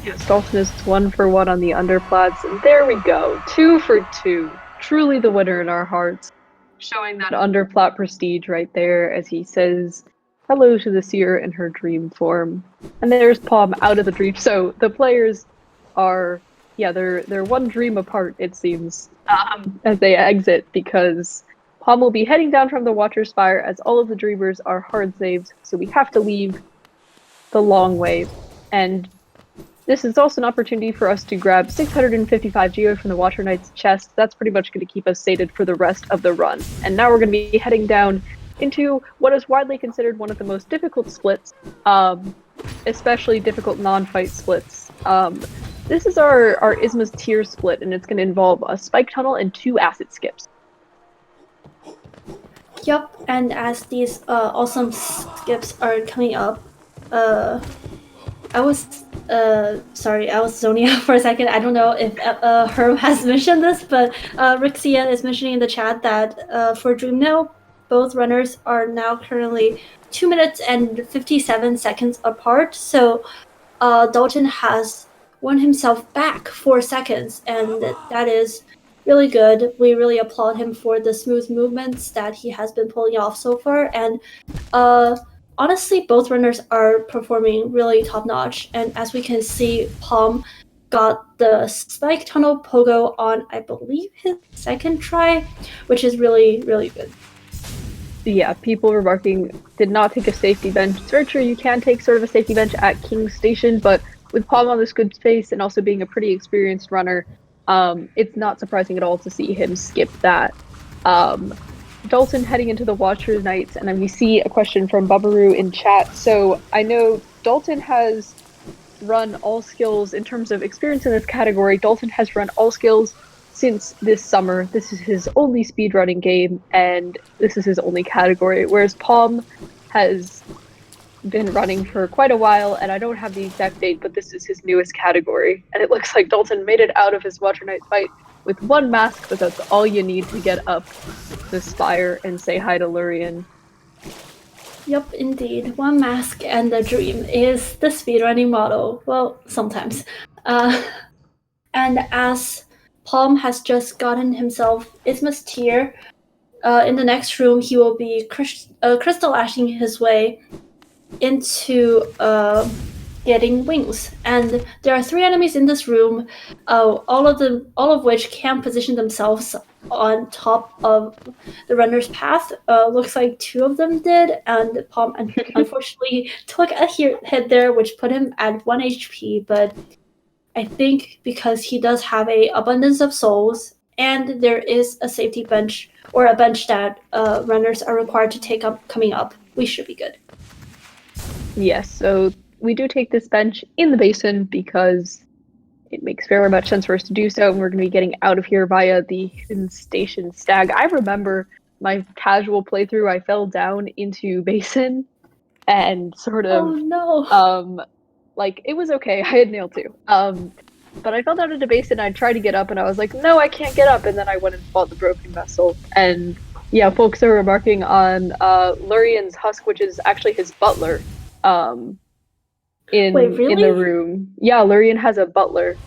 S1: Yes, Dalton is 1 for 1 on the underplats, and there we go, 2 for 2. Truly the winner in our hearts, showing that underplat prestige right there as he says hello to the seer in her dream form. And there's Paum out of the dream. So the players are, yeah, they're one dream apart, it seems, as they exit, because Paum will be heading down from the Watcher's Spire as all of the dreamers are hard saves, so we have to leave the long way. And this is also an opportunity for us to grab 655 geo from the Watcher Knight's chest. That's pretty much going to keep us sated for the rest of the run. And now we're going to be heading down into what is widely considered one of the most difficult splits, especially difficult non-fight splits. This is our Isma's tier split, and it's going to involve a spike tunnel and 2 acid skips.
S2: Yep, and as these awesome skips are coming up, I was zoning out for a second. I don't know if Herb has mentioned this, but Rixia is mentioning in the chat that for Dream Now, both runners are now currently 2 minutes and 57 seconds apart. So Dalton has won himself back 4 seconds, and that is really good. We really applaud him for the smooth movements that he has been pulling off so far. And honestly, both runners are performing really top-notch. And as we can see, Paum got the spike tunnel pogo on, I believe, his second try, which is really, really good.
S1: Yeah, people remarking did not take a safety bench. It's very true, you can take sort of a safety bench at King's Station, but with Paum on this good space and also being a pretty experienced runner, it's not surprising at all to see him skip that. Dalton heading into the Watcher Knights, and then we see a question from Babaru in chat. So I know Dalton has run all skills in terms of experience in this category. Dalton has run all skills since this summer. This is his only speedrunning game, and this is his only category, whereas Paum has been running for quite a while, and I don't have the exact date, but this is his newest category. And it looks like Dalton made it out of his Watcher Knight fight with 1 mask, but that's all you need to get up the spire and say hi to Lurian.
S2: Yep, indeed. 1 mask and a dream is the speedrunning model. Well, sometimes. And as Paum has just gotten himself Isma's tier, in the next room he will be crystal ashing his way into getting wings. And there are 3 enemies in this room, all of which can position themselves on top of the runner's path. Looks like 2 of them did, and Paum unfortunately took a hit there, which put him at 1 HP. But I think because he does have a abundance of souls, and there is a safety bench or a bench that runners are required to take up coming up, we should be good.
S1: Yes, so we do take this bench in the basin because it makes very much sense for us to do so, and we're going to be getting out of here via the hidden station stag. I remember my casual playthrough, I fell down into basin and sort of...
S2: Oh no!
S1: Like, it was okay, I had nailed 2. But I fell down into basin, I tried to get up, and I was like, no, I can't get up, and then I went and fought the broken vessel, and Yeah, folks are remarking on Lurian's husk, which is actually his butler,
S2: Wait,
S1: in the
S2: really?
S1: room. Yeah, Lurian has a butler.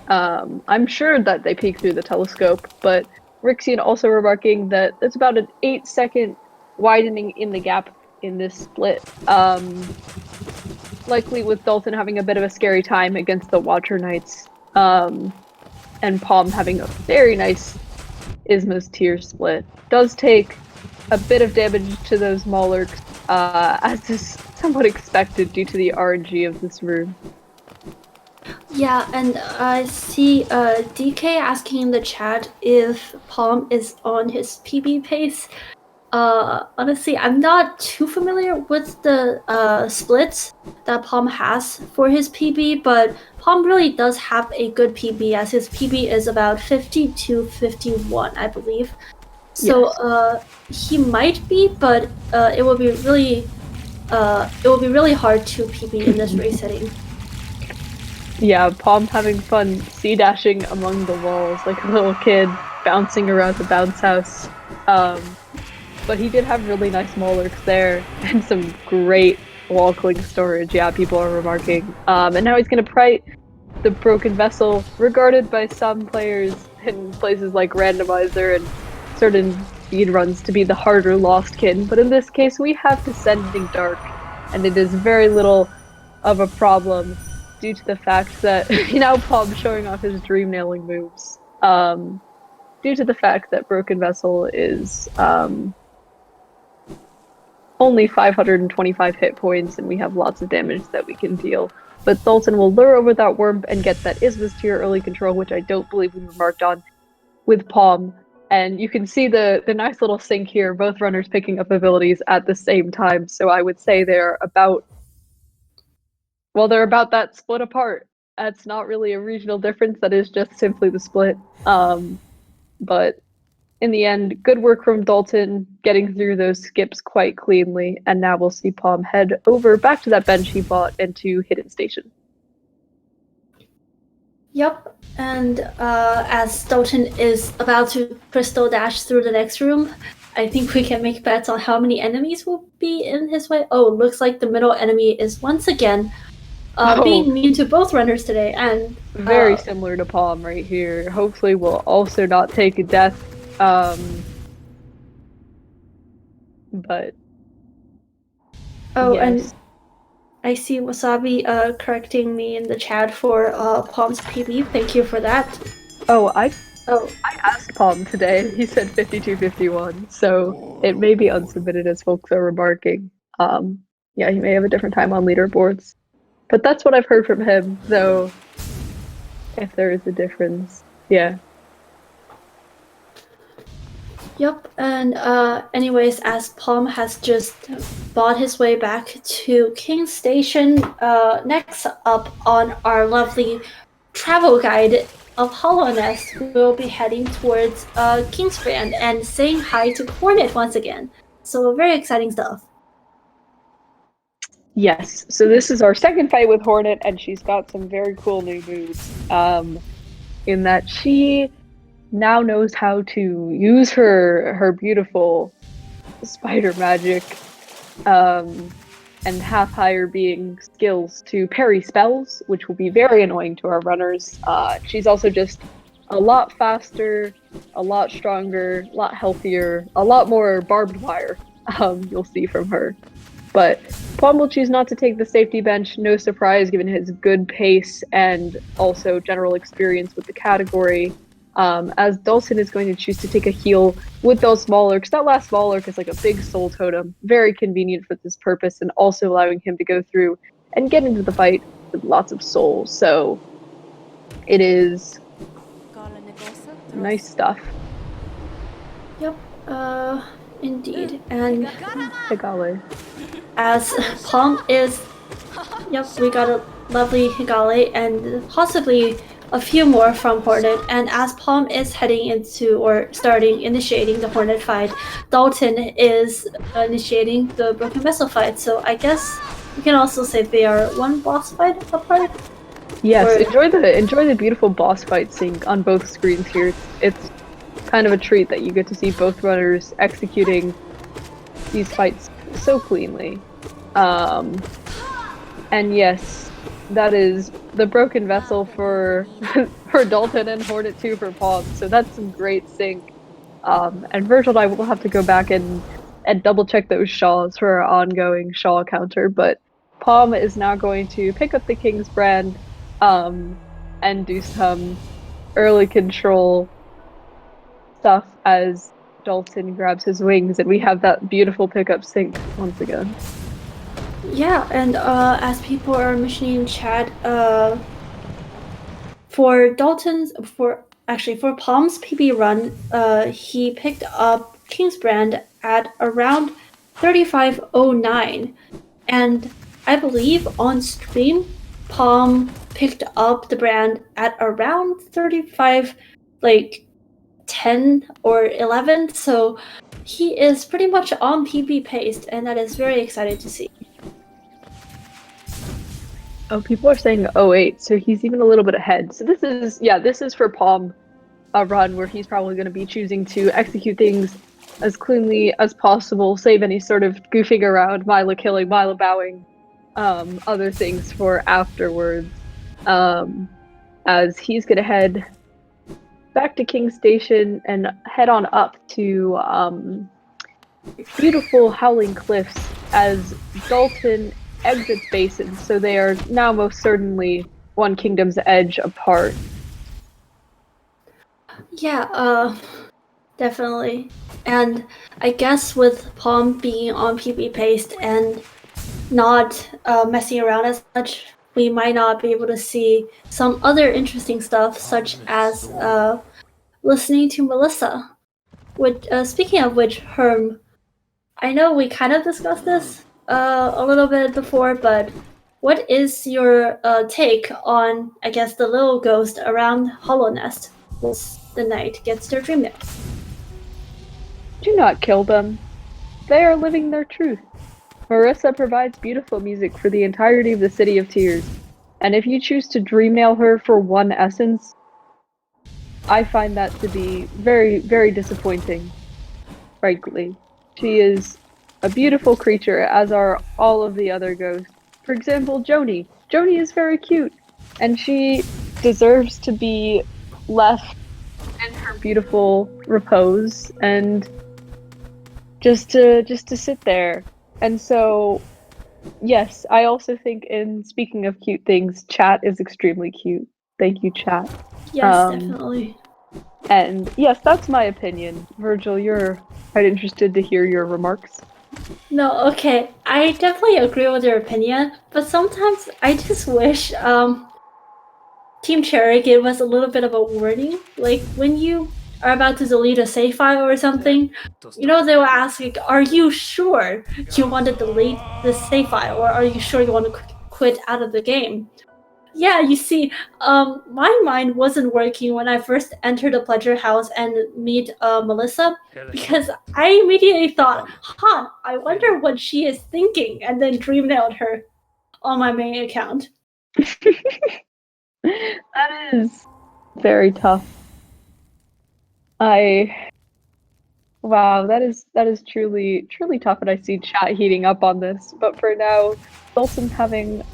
S1: I'm sure that they peek through the telescope, but Rixian also remarking that it's about an 8-second widening in the gap in this split. Likely with Dalton having a bit of a scary time against the Watcher Knights, and Paum having a very nice Isma's tier split. Does take a bit of damage to those Maulurks, as is somewhat expected due to the RNG of this room.
S2: Yeah, and I see DK asking in the chat if Palm is on his PB pace. Honestly, I'm not too familiar with the splits that Palm has for his PB, but Palm really does have a good PB, as his PB is about 52-51, I believe. So he might be, but it will be really hard to PB in this race setting.
S1: Yeah, Paum having fun sea dashing among the walls like a little kid, bouncing around the bounce house. But he did have really nice Maulurks there and some great wall cling storage. Yeah, people are remarking. And now he's gonna prite the broken vessel, regarded by some players in places like Randomizer and certain speedruns to be the harder lost kin. But in this case, we have Descending Dark, and it is very little of a problem due to the fact that now Paum showing off his dream nailing moves. Due to the fact that Broken Vessel is only 525 hit points and we have lots of damage that we can deal. But Dalton will lure over that worm and get that Isma's tier early control, which I don't believe we remarked on, with Paum. And you can see the nice little sync here, both runners picking up abilities at the same time. So I would say they're about that split apart. That's not really a regional difference, that is just simply the split. But in the end, good work from Dalton getting through those skips quite cleanly, and now we'll see Paum head over back to that bench he bought into Hidden Station.
S2: Yep, and as Dalton is about to crystal dash through the next room, I think we can make bets on how many enemies will be in his way. Oh, looks like the middle enemy is once again being mean to both runners today, and
S1: very similar to Paum right here. Hopefully we'll also not take a death. But
S2: oh,
S1: yes.
S2: and I see Wasabi correcting me in the chat for Paum's PB. Thank you for that.
S1: I asked Paum today. He said 52-51, so it may be unsubmitted as folks are remarking. Yeah, he may have a different time on leaderboards. But that's what I've heard from him, though, if there is a difference. Yeah.
S2: Yep, and anyways, as Paum has just bought his way back to King Station, next up on our lovely travel guide of Hollownest, we'll be heading towards Kingsbrand and saying hi to Hornet once again. So very exciting stuff.
S1: Yes, so this is our second fight with Hornet, and she's got some very cool new moves. In that she now knows how to use her beautiful spider magic and half higher being skills to parry spells, which will be very annoying to our runners. She's also just a lot faster, a lot stronger, a lot healthier, a lot more barbed wire, you'll see from her. But Paum will choose not to take the safety bench, no surprise given his good pace and also general experience with the category. As Dalton is going to choose to take a heal with those small lurks. That last small lurk is like a big soul totem, very convenient for this purpose, and also allowing him to go through and get into the fight with lots of souls. So it is nice stuff.
S2: Yep, indeed. And as Paum is, yep, we got a lovely Higale and possibly a few more from Hornet, and as Paum is heading into or initiating the Hornet fight, Dalton is initiating the Broken Vessel fight. So I guess we can also say they are one boss fight apart.
S1: Yes, enjoy the beautiful boss fight sync on both screens here. It's kind of a treat that you get to see both runners executing these fights so cleanly. And yes, that is the broken vessel for for Dalton and Hornet 2 for Paum. So that's some great sync. And Virgil and I will have to go back and double check those shaws for our ongoing shaw counter. But Paum is now going to pick up the King's brand and do some early control stuff as Dalton grabs his wings, and we have that beautiful pickup sync once again.
S2: Yeah, and as people are mentioning in chat, for Paum's PB run, he picked up King's brand at around 3509, and I believe on stream, Paum picked up the brand at around 35, like 10 or 11. So he is pretty much on PB pace, and that is very exciting to see.
S1: Oh, people are saying 08, so he's even a little bit ahead. So this is for Paum, a run where he's probably going to be choosing to execute things as cleanly as possible, save any sort of goofing around, Milo killing, Milo bowing, other things for afterwards. As he's going to head back to King Station and head on up to beautiful Howling Cliffs as Dalton exits Basin, so they are now most certainly one kingdom's edge apart.
S2: Yeah, definitely. And I guess with Paum being on PB paste and not messing around as much, we might not be able to see some other interesting stuff, such as listening to Melissa. Which, speaking of which, Herm, I know we kind of discussed this a little bit before, but what is your take on, I guess, the little ghost around Hollow Nest once the knight gets their dream nail?
S1: Do not kill them. They are living their truth. Marissa provides beautiful music for the entirety of the City of Tears, and if you choose to dream nail her for one essence, I find that to be very, very disappointing, frankly. She is a beautiful creature, as are all of the other ghosts. For example, Joni. Joni is very cute, and she deserves to be left in her beautiful repose and just to sit there. And so, yes, I also think, in speaking of cute things, chat is extremely cute. Thank you, chat.
S2: Yes, definitely.
S1: And yes, that's my opinion. Virgil, you're quite interested to hear your remarks.
S2: No, okay. I definitely agree with your opinion, but sometimes I just wish Team Cherry gave us a little bit of a warning. Like when you are about to delete a save file or something, you know, they will ask, like, are you sure you want to delete this save file, or are you sure you want to quit out of the game? Yeah, you see, my mind wasn't working when I first entered the Pleasure House and meet Melissa, because I immediately thought, I wonder what she is thinking, and then dream nailed her on my main account.
S1: That is very tough. Wow, that is truly tough, and I see chat heating up on this. But for now, Dalton having a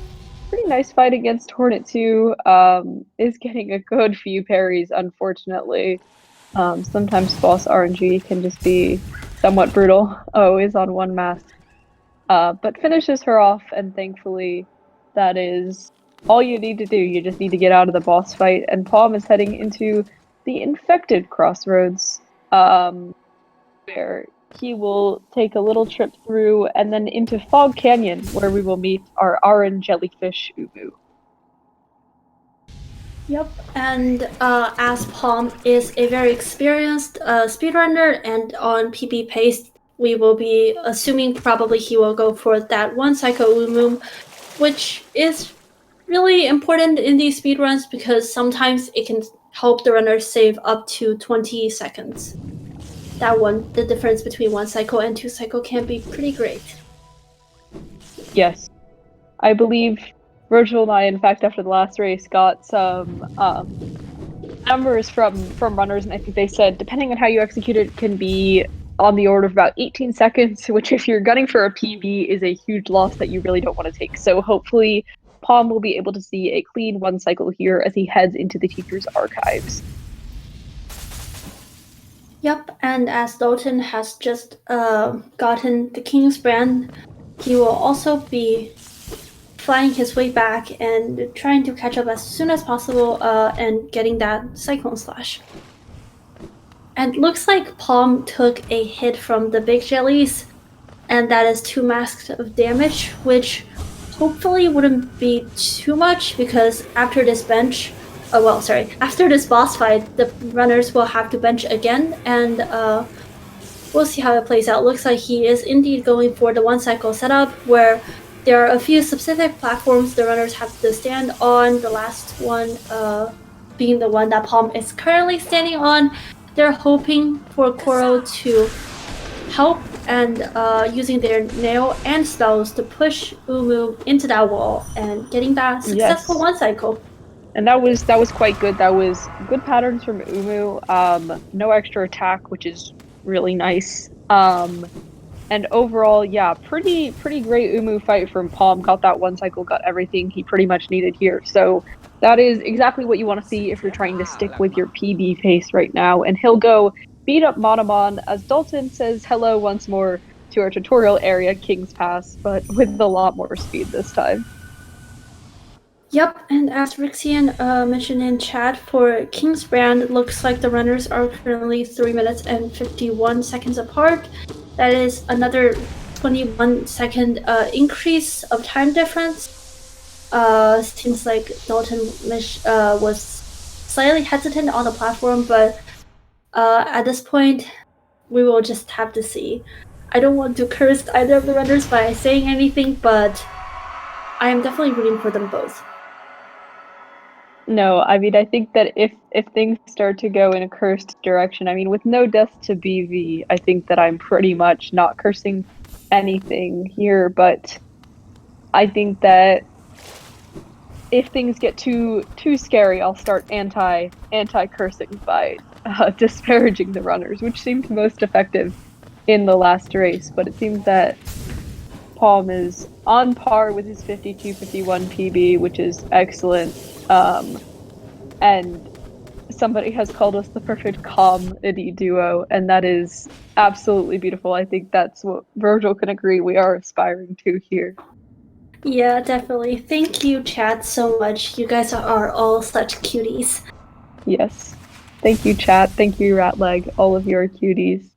S1: pretty nice fight against Hornet 2, is getting a good few parries, unfortunately. Sometimes boss RNG can just be somewhat brutal. Oh, is on one mask. But finishes her off, and thankfully that is all you need to do. You just need to get out of the boss fight, and Paum is heading into the Infected Crossroads, where he will take a little trip through and then into Fog Canyon, where we will meet our Aran jellyfish Ubu.
S2: Yep, and as Paum is a very experienced speedrunner and on PB pace, we will be assuming probably he will go for that one Psycho Umu, which is really important in these speedruns because sometimes it can help the runner save up to 20 seconds. That one, the difference between one cycle and two cycle can be pretty great.
S1: Yes. I believe Virgil and I, in fact, after the last race, got some numbers from runners, and I think they said depending on how you execute it, can be on the order of about 18 seconds, which if you're gunning for a PB is a huge loss that you really don't want to take. So hopefully Paum will be able to see a clean one cycle here as he heads into the teacher's archives.
S2: Yep, and as Dalton has just gotten the King's Brand, he will also be flying his way back and trying to catch up as soon as possible and getting that Cyclone Slash. And looks like Paum took a hit from the big jellies, and that is 2 masks of damage, which hopefully wouldn't be too much because after this after this boss fight, the runners will have to bench again, and we'll see how it plays out. Looks like he is indeed going for the one cycle setup where there are a few specific platforms the runners have to stand on, the last one being the one that Paum is currently standing on. They're hoping for Koro to help and using their nail and spells to push Umu into that wall and getting that successful one cycle.
S1: And that was quite good. That was good patterns from Umu. No extra attack, which is really nice. And overall, yeah, pretty great Umu fight from Paum. Got that one cycle, got everything he pretty much needed here. So that is exactly what you want to see if you're trying to stick with your PB pace right now. And he'll go beat up Monomon as Dalton says hello once more to our tutorial area, King's Pass, but with a lot more speed this time.
S2: Yep, and as Rixian mentioned in chat, for King's Brand, looks like the runners are currently 3 minutes and 51 seconds apart. That is another 21-second increase of time difference. Seems like Dalton was slightly hesitant on the platform, but at this point, we will just have to see. I don't want to curse either of the runners by saying anything, but I am definitely rooting for them both.
S1: No, I mean, I think that if things start to go in a cursed direction, I mean, with no death to BV, I think that I'm pretty much not cursing anything here, but I think that if things get too scary, I'll start anti-cursing by disparaging the runners, which seemed most effective in the last race, but it seems that Paum is on par with his 52-51 PB, which is excellent. And somebody has called us the perfect comedy duo, and that is absolutely beautiful. I think that's what Virgil can agree we are aspiring to here.
S2: Yeah, definitely. Thank you, chat, so much. You guys are all such cuties.
S1: Yes. Thank you, chat. Thank you, Ratleg. All of your cuties.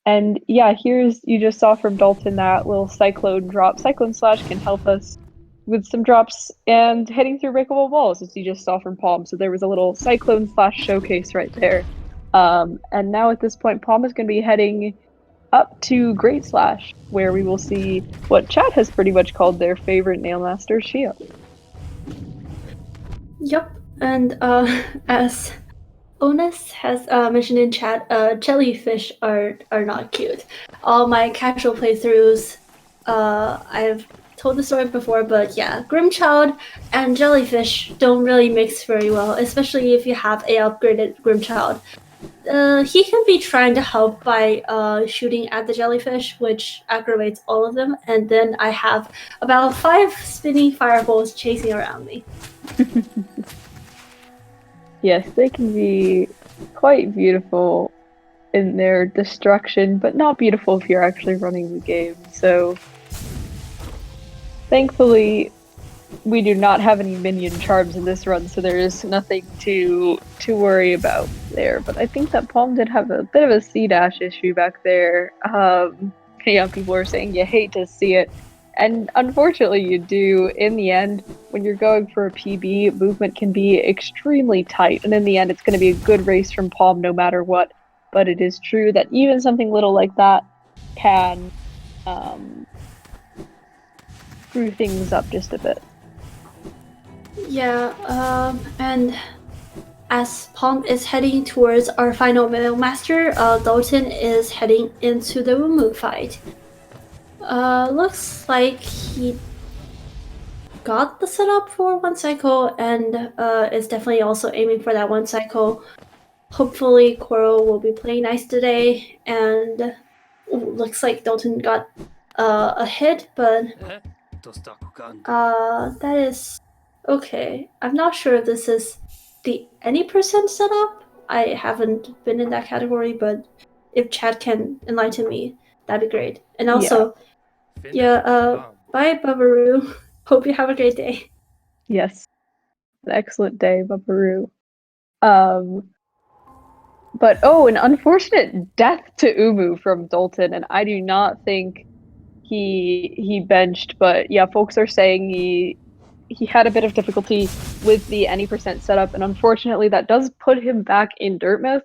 S1: And yeah, you just saw from Dalton that little cyclone drop. Cyclone Slash can help us with some drops and hitting through breakable walls, as you just saw from Paum. So there was a little Cyclone Slash showcase right there. And now at this point, Paum is going to be heading up to Great Slash, where we will see what chat has pretty much called their favorite Nailmaster, Shia.
S2: Yep, and as Onus has mentioned in chat, jellyfish are not cute. All my casual playthroughs, I've told the story before, but yeah, Grimchild and jellyfish don't really mix very well, especially if you have a upgraded Grimchild. He can be trying to help by shooting at the jellyfish, which aggravates all of them, and then I have about 5 spinning fireballs chasing around me.
S1: Yes, they can be quite beautiful in their destruction, but not beautiful if you're actually running the game. So thankfully, we do not have any minion charms in this run, so there is nothing to worry about there. But I think that Paum did have a bit of a C-dash issue back there. Yeah, people are saying you hate to see it. And unfortunately you do. In the end, when you're going for a PB, movement can be extremely tight. And in the end, it's going to be a good race from Paum no matter what. But it is true that even something little like that can screw things up just a bit.
S2: Yeah, and as Paum is heading towards our final Nailmaster, Dalton is heading into the Umu fight. Looks like he got the setup for 1 cycle and is definitely also aiming for that 1 cycle. Hopefully Coral will be playing nice today, and looks like Dalton got a hit, but that is okay. I'm not sure if this is the any percent setup. I haven't been in that category, but if Chad can enlighten me, that'd be great. And also, bye Babaru. Hope you have a great day.
S1: Yes. An excellent day, Babaru. But an unfortunate death to Umu from Dalton, and I do not think he benched, but yeah, folks are saying he had a bit of difficulty with the any percent setup, and unfortunately that does put him back in Dirtmouth.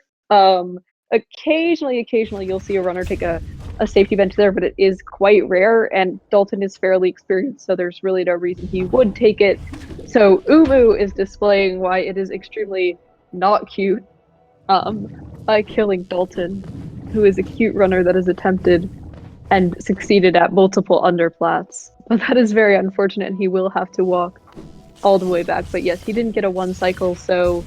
S1: Occasionally you'll see a runner take a safety bench there, but it is quite rare, and Dalton is fairly experienced, so there's really no reason he would take it. So Umu is displaying why it is extremely not cute by killing Dalton, who is a cute runner that has attempted and succeeded at multiple underplats. But that is very unfortunate, and he will have to walk all the way back. But yes, he didn't get a 1 cycle, so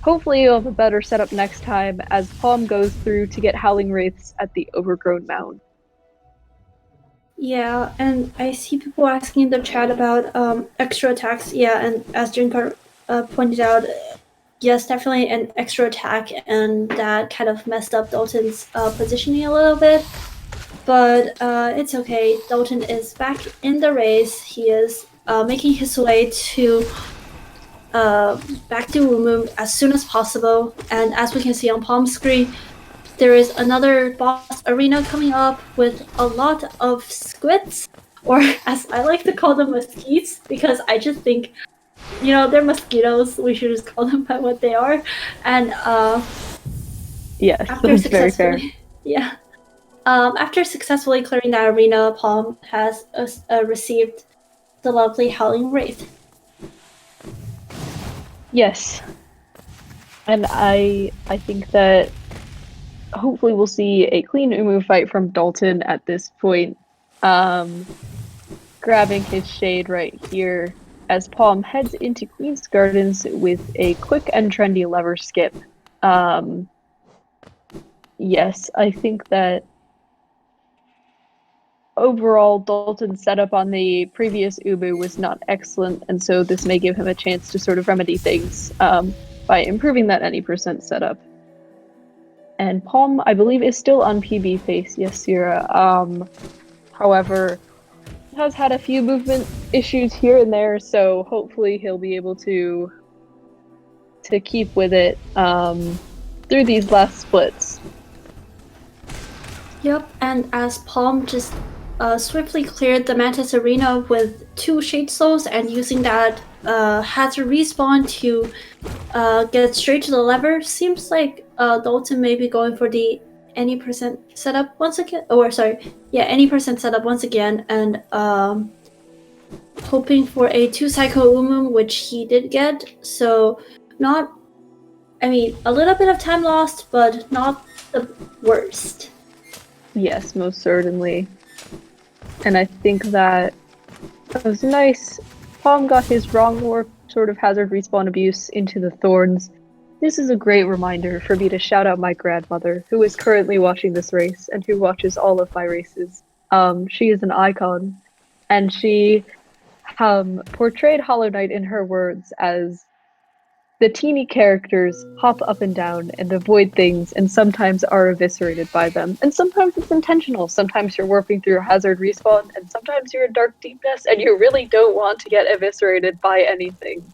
S1: hopefully he'll have a better setup next time as Paum goes through to get Howling Wraiths at the Overgrown Mound.
S2: Yeah, and I see people asking in the chat about extra attacks. Yeah, and as Drinkard pointed out, yes, definitely an extra attack, and that kind of messed up Dalton's positioning a little bit. But it's okay. Dalton is back in the race. He is making his way to back to Wumu as soon as possible. And as we can see on Paum's screen, there is another boss arena coming up with a lot of squids, or as I like to call them, mesquites, because I just think, they're mosquitoes. We should just call them by what they are. And
S1: yes, that's very fair.
S2: Yeah. After successfully clearing that arena, Paum has received the lovely Howling Wraith.
S1: Yes. And I think that hopefully we'll see a clean Umu fight from Dalton at this point. Grabbing his shade right here as Paum heads into Queen's Gardens with a quick and trendy lever skip. Yes, I think that overall Dalton's setup on the previous Ubu was not excellent, and so this may give him a chance to sort of remedy things by improving that any percent setup. And Paum, I believe, is still on PB face, yes, Sierra. However, has had a few movement issues here and there, so hopefully he'll be able to keep with it through these last splits.
S2: Yep, and as Paum just swiftly cleared the Mantis Arena with 2 Shade Souls and using that hazard respawn to get straight to the lever, seems like Dalton may be going for the any percent setup once again, any percent setup once again, and hoping for a 2 cycle Umum, which he did get. So a little bit of time lost, but not the worst.
S1: Yes, most certainly. And I think that was nice. Paum got his wrong warp sort of hazard respawn abuse into the thorns. This is a great reminder for me to shout out my grandmother, who is currently watching this race and who watches all of my races. She is an icon, and she portrayed Hollow Knight in her words as the teeny characters hop up and down and avoid things and sometimes are eviscerated by them. And sometimes it's intentional. Sometimes you're warping through a hazard respawn, and sometimes you're in dark deepness and you really don't want to get eviscerated by anything.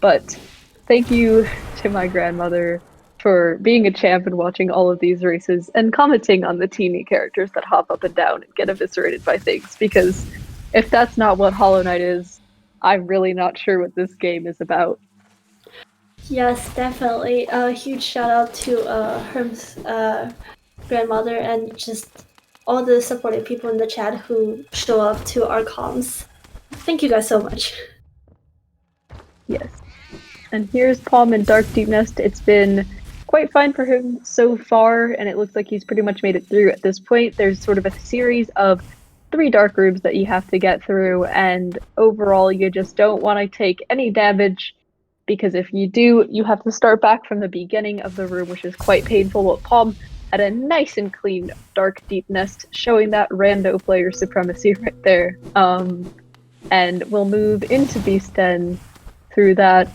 S1: But thank you to my grandmother for being a champ and watching all of these races and commenting on the teeny characters that hop up and down and get eviscerated by things, because if that's not what Hollow Knight is, I'm really not sure what this game is about.
S2: Yes, definitely. A huge shout out to Herm's grandmother and just all the supportive people in the chat who show up to our comms. Thank you guys so much.
S1: Yes. And here's Paum in Dark Deep Nest. It's been quite fine for him so far, and it looks like he's pretty much made it through at this point. There's sort of a series of 3 dark rooms that you have to get through, and overall you just don't want to take any damage, because if you do, you have to start back from the beginning of the room, which is quite painful. But Palm had a nice and clean dark deep nest, showing that rando player supremacy right there. And we'll move into Beast Den through that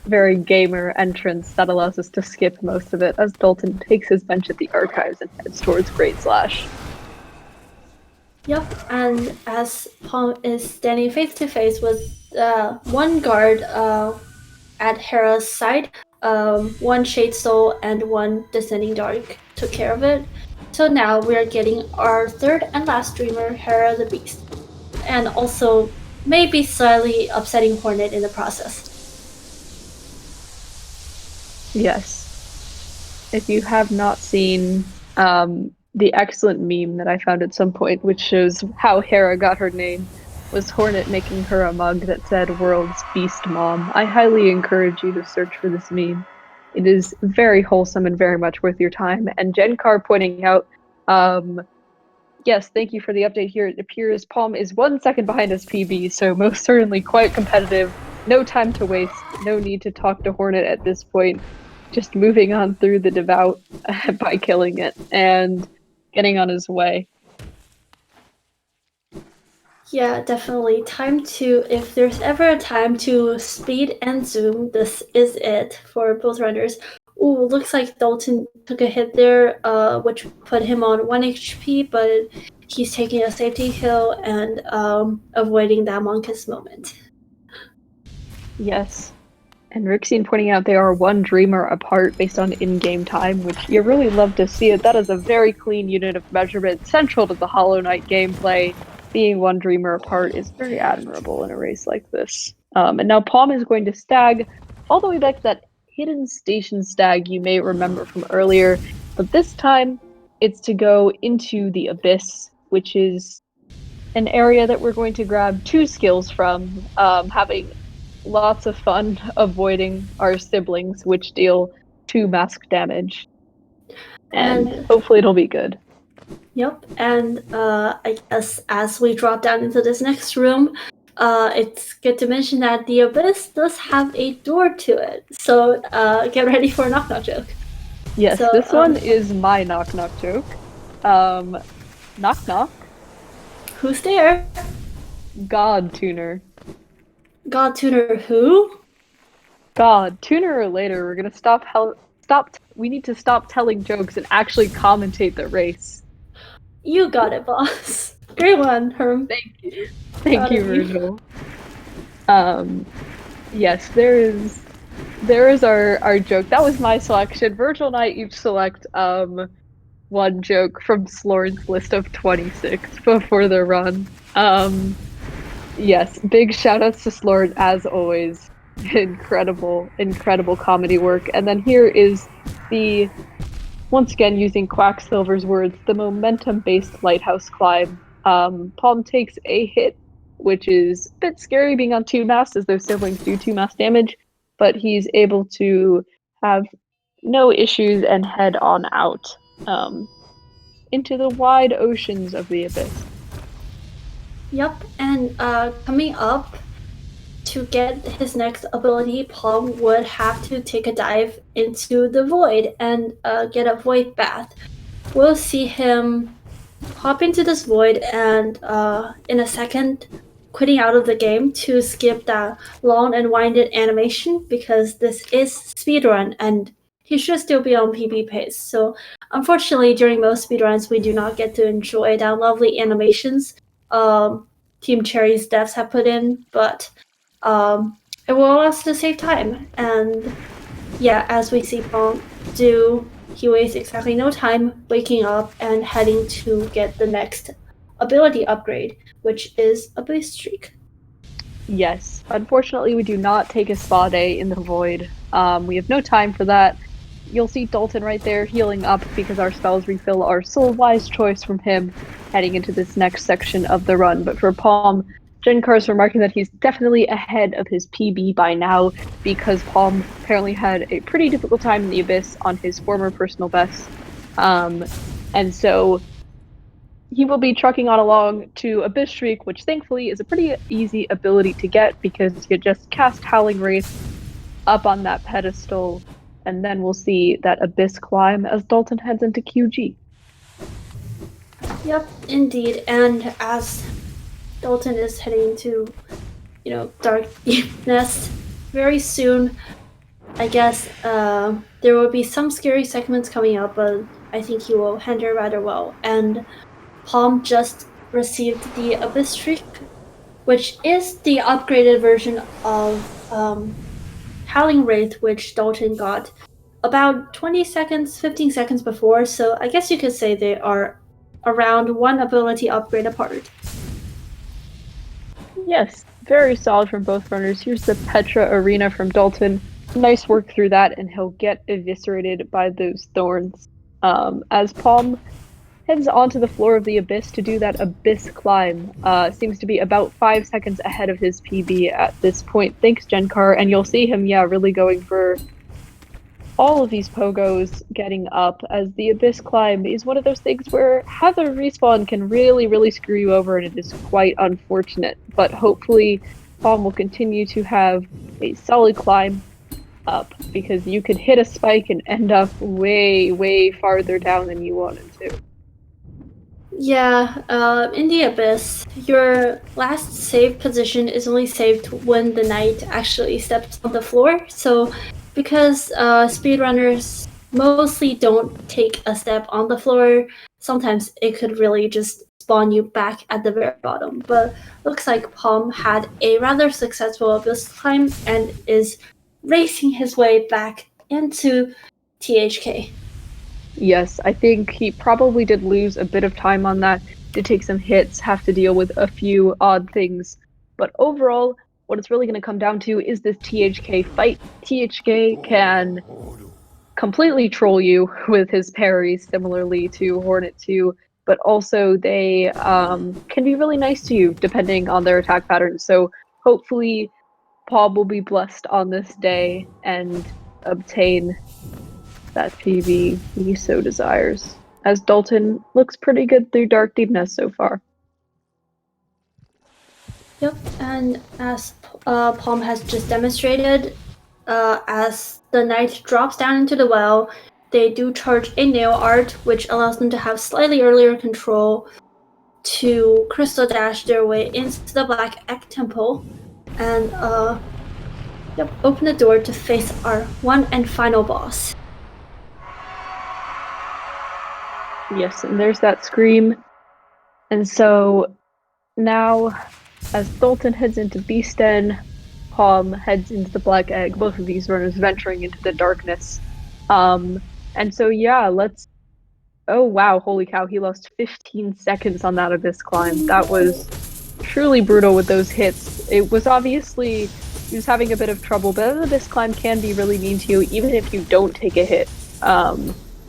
S1: very gamer entrance that allows us to skip most of it as Dalton takes his bench at the archives and heads towards Great Slash.
S2: Yep, and as Paum is standing face to face with one guard at Hera's side, one Shade Soul and one Descending Dark took care of it. So now we are getting our third and last streamer, Hera the Beast, and also maybe slightly upsetting Hornet in the process.
S1: Yes. If you have not seen the excellent meme that I found at some point, which shows how Hera got her name, was Hornet making her a mug that said "World's Beast Mom." I highly encourage you to search for this meme. It is very wholesome and very much worth your time. And Jenkar pointing out, yes, thank you for the update here. It appears Paum is 1 second behind us PB, so most certainly quite competitive. No time to waste. No need to talk to Hornet at this point. Just moving on through the devout by killing it and getting on his way.
S2: Yeah, definitely. Time to, if there's ever a time to speed and zoom, this is it for both runners. Ooh, looks like Dalton took a hit there, which put him on 1 HP, but he's taking a safety kill and avoiding that Monkus moment.
S1: Yes. And Rixine pointing out they are 1 dreamer apart based on in-game time, which you really love to see it. That is a very clean unit of measurement, central to the Hollow Knight gameplay. Being 1 dreamer apart is very admirable in a race like this. And now Paum is going to stag all the way back to that hidden station stag you may remember from earlier, but this time it's to go into the Abyss, which is an area that we're going to grab 2 skills from, having lots of fun avoiding our siblings, which deal 2 mask damage. And hopefully it'll be good.
S2: Yep, and I guess as we drop down into this next room, it's good to mention that the Abyss does have a door to it. So get ready for a knock-knock joke.
S1: Yes, so, this one is my knock-knock joke. Knock-knock.
S2: Who's there?
S1: God Tuner.
S2: God Tuner who?
S1: God. Tuner or later, we're gonna we need to stop telling jokes and actually commentate the race.
S2: You got it, boss. Great one, Herm.
S1: Thank you. Thank you, Virgil. Yes, there is our joke. That was my selection. Virgil and I each select one joke from Slorin's list of 26 before the run. Yes, big shout outs to Slorin as always. Incredible comedy work. And then here is the, once again using Quacksilver's words, the momentum-based lighthouse climb. Paum takes a hit, which is a bit scary being on 2 masts, as those siblings do 2 mass damage, but he's able to have no issues and head on out into the wide oceans of the Abyss.
S2: Yep, and coming up to get his next ability, Paum would have to take a dive into the void and get a void bath. We'll see him hop into this void and in a second quitting out of the game to skip that long and winded animation, because this is speedrun and he should still be on PB pace. So unfortunately, during most speedruns, we do not get to enjoy that lovely animations Team Cherry's devs have put in, but it will allow us to save time. And yeah, as we see Paum do, he wastes exactly no time waking up and heading to get the next ability upgrade, which is a boost streak.
S1: Yes, unfortunately we do not take a spa day in the void. We have no time for that. You'll see Dalton right there healing up because our spells refill our sole wise choice from him heading into this next section of the run. But for Paum, Jenkar's remarking that he's definitely ahead of his PB by now, because Paum apparently had a pretty difficult time in the Abyss on his former personal best. And so he will be trucking on along to Abyss Shriek, which thankfully is a pretty easy ability to get because you just cast Howling Wraith up on that pedestal, and then we'll see that Abyss climb as Dalton heads into QG.
S2: Yep, indeed. And as Dalton is heading to, dark deepness very soon, I guess there will be some scary segments coming up, but I think he will handle rather well. And Paum just received the Abyss Shriek, which is the upgraded version of Howling Wraith, which Dalton got about 20 seconds, 15 seconds before, so I guess you could say they are around one ability upgrade apart.
S1: Yes, very solid from both runners. Here's the Petra Arena from Dalton. Nice work through that, and he'll get eviscerated by those thorns. As Paum heads onto the floor of the Abyss to do that Abyss climb. Seems to be about 5 seconds ahead of his PB at this point. Thanks, Genkar, and you'll see him, really going for all of these pogos getting up, as the Abyss climb is one of those things where Heather respawn can really screw you over, and it is quite unfortunate. But hopefully, Paum will continue to have a solid climb up, because you could hit a spike and end up way farther down than you wanted to.
S2: Yeah, in the Abyss, your last save position is only saved when the knight actually steps on the floor. So, because speedrunners mostly don't take a step on the floor, sometimes it could really just spawn you back at the very bottom. But looks like Paum had a rather successful Abyss climb and is racing his way back into THK.
S1: Yes, I think he probably did lose a bit of time on that, did take some hits, have to deal with a few odd things. But overall, what it's really going to come down to is this THK fight. THK can completely troll you with his parries, similarly to Hornet 2, but also they can be really nice to you, depending on their attack patterns. So hopefully, Paum will be blessed on this day and obtain that PB he so desires, as Dalton looks pretty good through Dark Deepness so far.
S2: Yep, and as Paum has just demonstrated, as the knight drops down into the well, they do charge a nail art, which allows them to have slightly earlier control to crystal dash their way into the Black Egg Temple, and open the door to face our one and final boss.
S1: Yes, and there's that scream. And so now, as Dalton heads into Beasten, Paum heads into the Black Egg, both of these runners venturing into the darkness. And so let's... Oh wow, holy cow, he lost 15 seconds on that Abyss climb. That was truly brutal with those hits. It was obviously... he was having a bit of trouble, but Abyss climb can be really mean to you, even if you don't take a hit.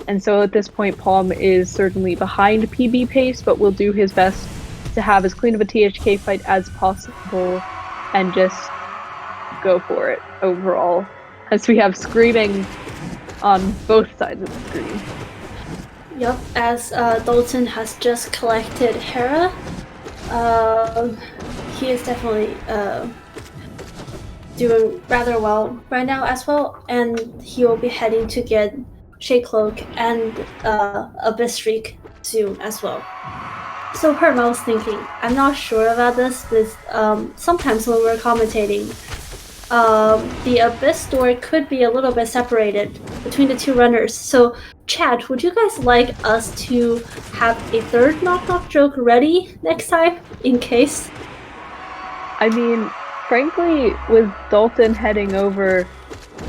S1: And so at this point, Paum is certainly behind PB pace, but will do his best to have as clean of a THK fight as possible and just go for it overall. As we have screaming on both sides of the screen.
S2: Yep, as Dalton has just collected Hera, he is definitely doing rather well right now as well, and he will be heading to get Shade Cloak and Abyss Shriek soon as well. So Herm, I was thinking, I'm not sure about this, but sometimes when we're commentating, the Abyss door could be a little bit separated between the two runners. So chat, would you guys like us to have a third knock joke ready next time, in case?
S1: I mean, frankly, with Dalton heading over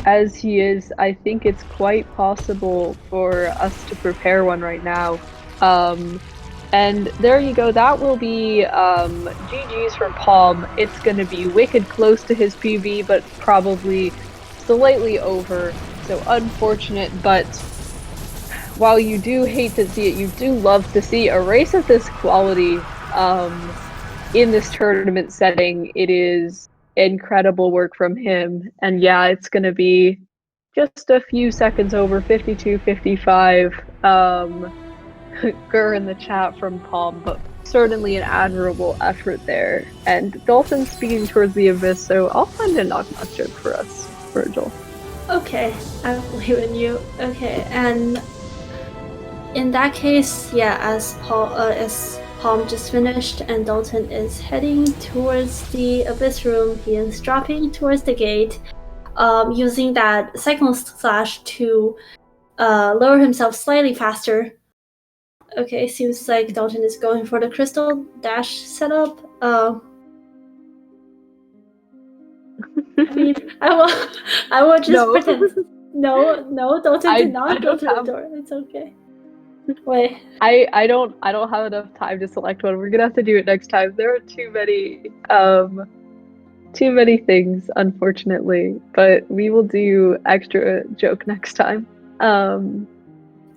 S1: as he is, I think it's quite possible for us to prepare one right now. And there you go, that will be GG's from Paum. It's going to be wicked close to his PB, but probably slightly over. So unfortunate, but while you do hate to see it, you do love to see a race of this quality in this tournament setting. It is incredible work from him, and it's going to be just a few seconds over, 52-55. grr in the chat from Paum, but certainly an admirable effort there. And Dalton's speaking towards the abyss, so I'll find a knock-knock joke for us, Virgil.
S2: Okay, I believe in you. Okay, and in that case, yeah, as Paum just finished and Dalton is heading towards the abyss room, he is dropping towards the gate, using that cyclone slash to lower himself slightly faster. Okay, seems like Dalton is going for the crystal dash setup. I mean, I will just pretend. No, Dalton did not go to the door. It's okay. Wait.
S1: I don't have enough time to select one. We're gonna have to do it next time. There are too many things, unfortunately. But we will do extra joke next time.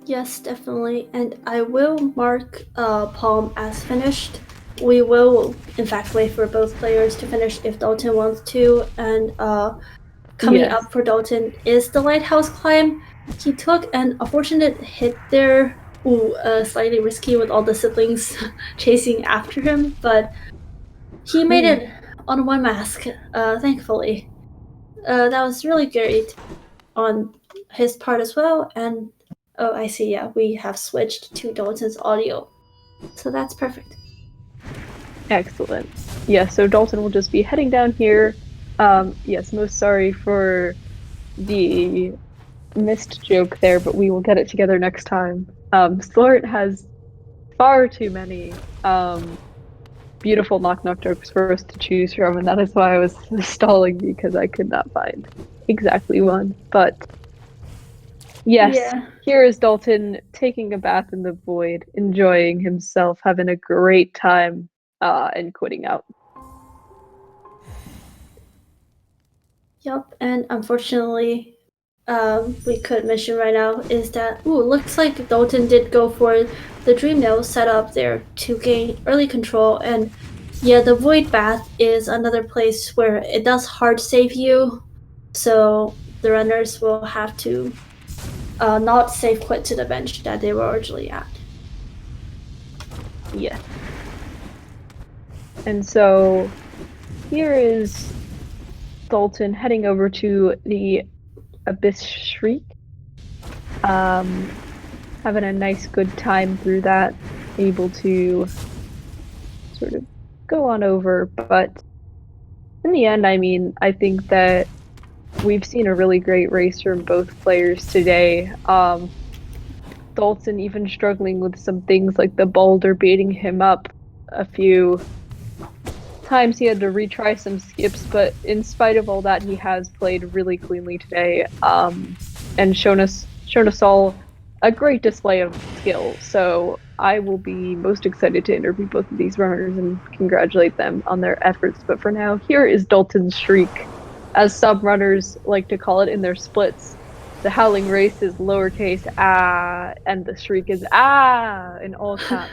S2: Yes, definitely. And I will mark Paum as finished. We will, in fact, wait for both players to finish if Dalton wants to. And coming up for Dalton is the lighthouse climb. He took an unfortunate hit there. Slightly risky with all the siblings chasing after him, but he made it on one mask, thankfully. That was really great on his part as well. And oh, I see, yeah, we have switched to Dalton's audio. So that's perfect.
S1: Excellent. Yeah, so Dalton will just be heading down here. Yes, most sorry for the missed joke there, but we will get it together next time. Slort has far too many beautiful knock-knock jokes for us to choose from, and that is why I was stalling because I could not find exactly one. But yes, here is Dalton taking a bath in the void, enjoying himself, having a great time, and quitting out.
S2: Yup, and unfortunately, we could mention right now is that, looks like Dalton did go for the Dream Nail setup there to gain early control, and yeah, the Void Bath is another place where it does hard save you, so the runners will have to not save quit to the bench that they were originally at.
S1: Yeah. And so here is Dalton heading over to the Abyss Shriek. Having a nice good time through that, able to sort of go on over, but in the end, I mean, I think that we've seen a really great race from both players today. Dalton even struggling with some things like the boulder beating him up a few times. He had to retry some skips, but in spite of all that, he has played really cleanly today, and shown us all a great display of skill. So I will be most excited to interview both of these runners and congratulate them on their efforts. But for now, here is Dalton's Shriek, as some runners like to call it in their splits. The howling race is lowercase ah, and the shriek is ah in all caps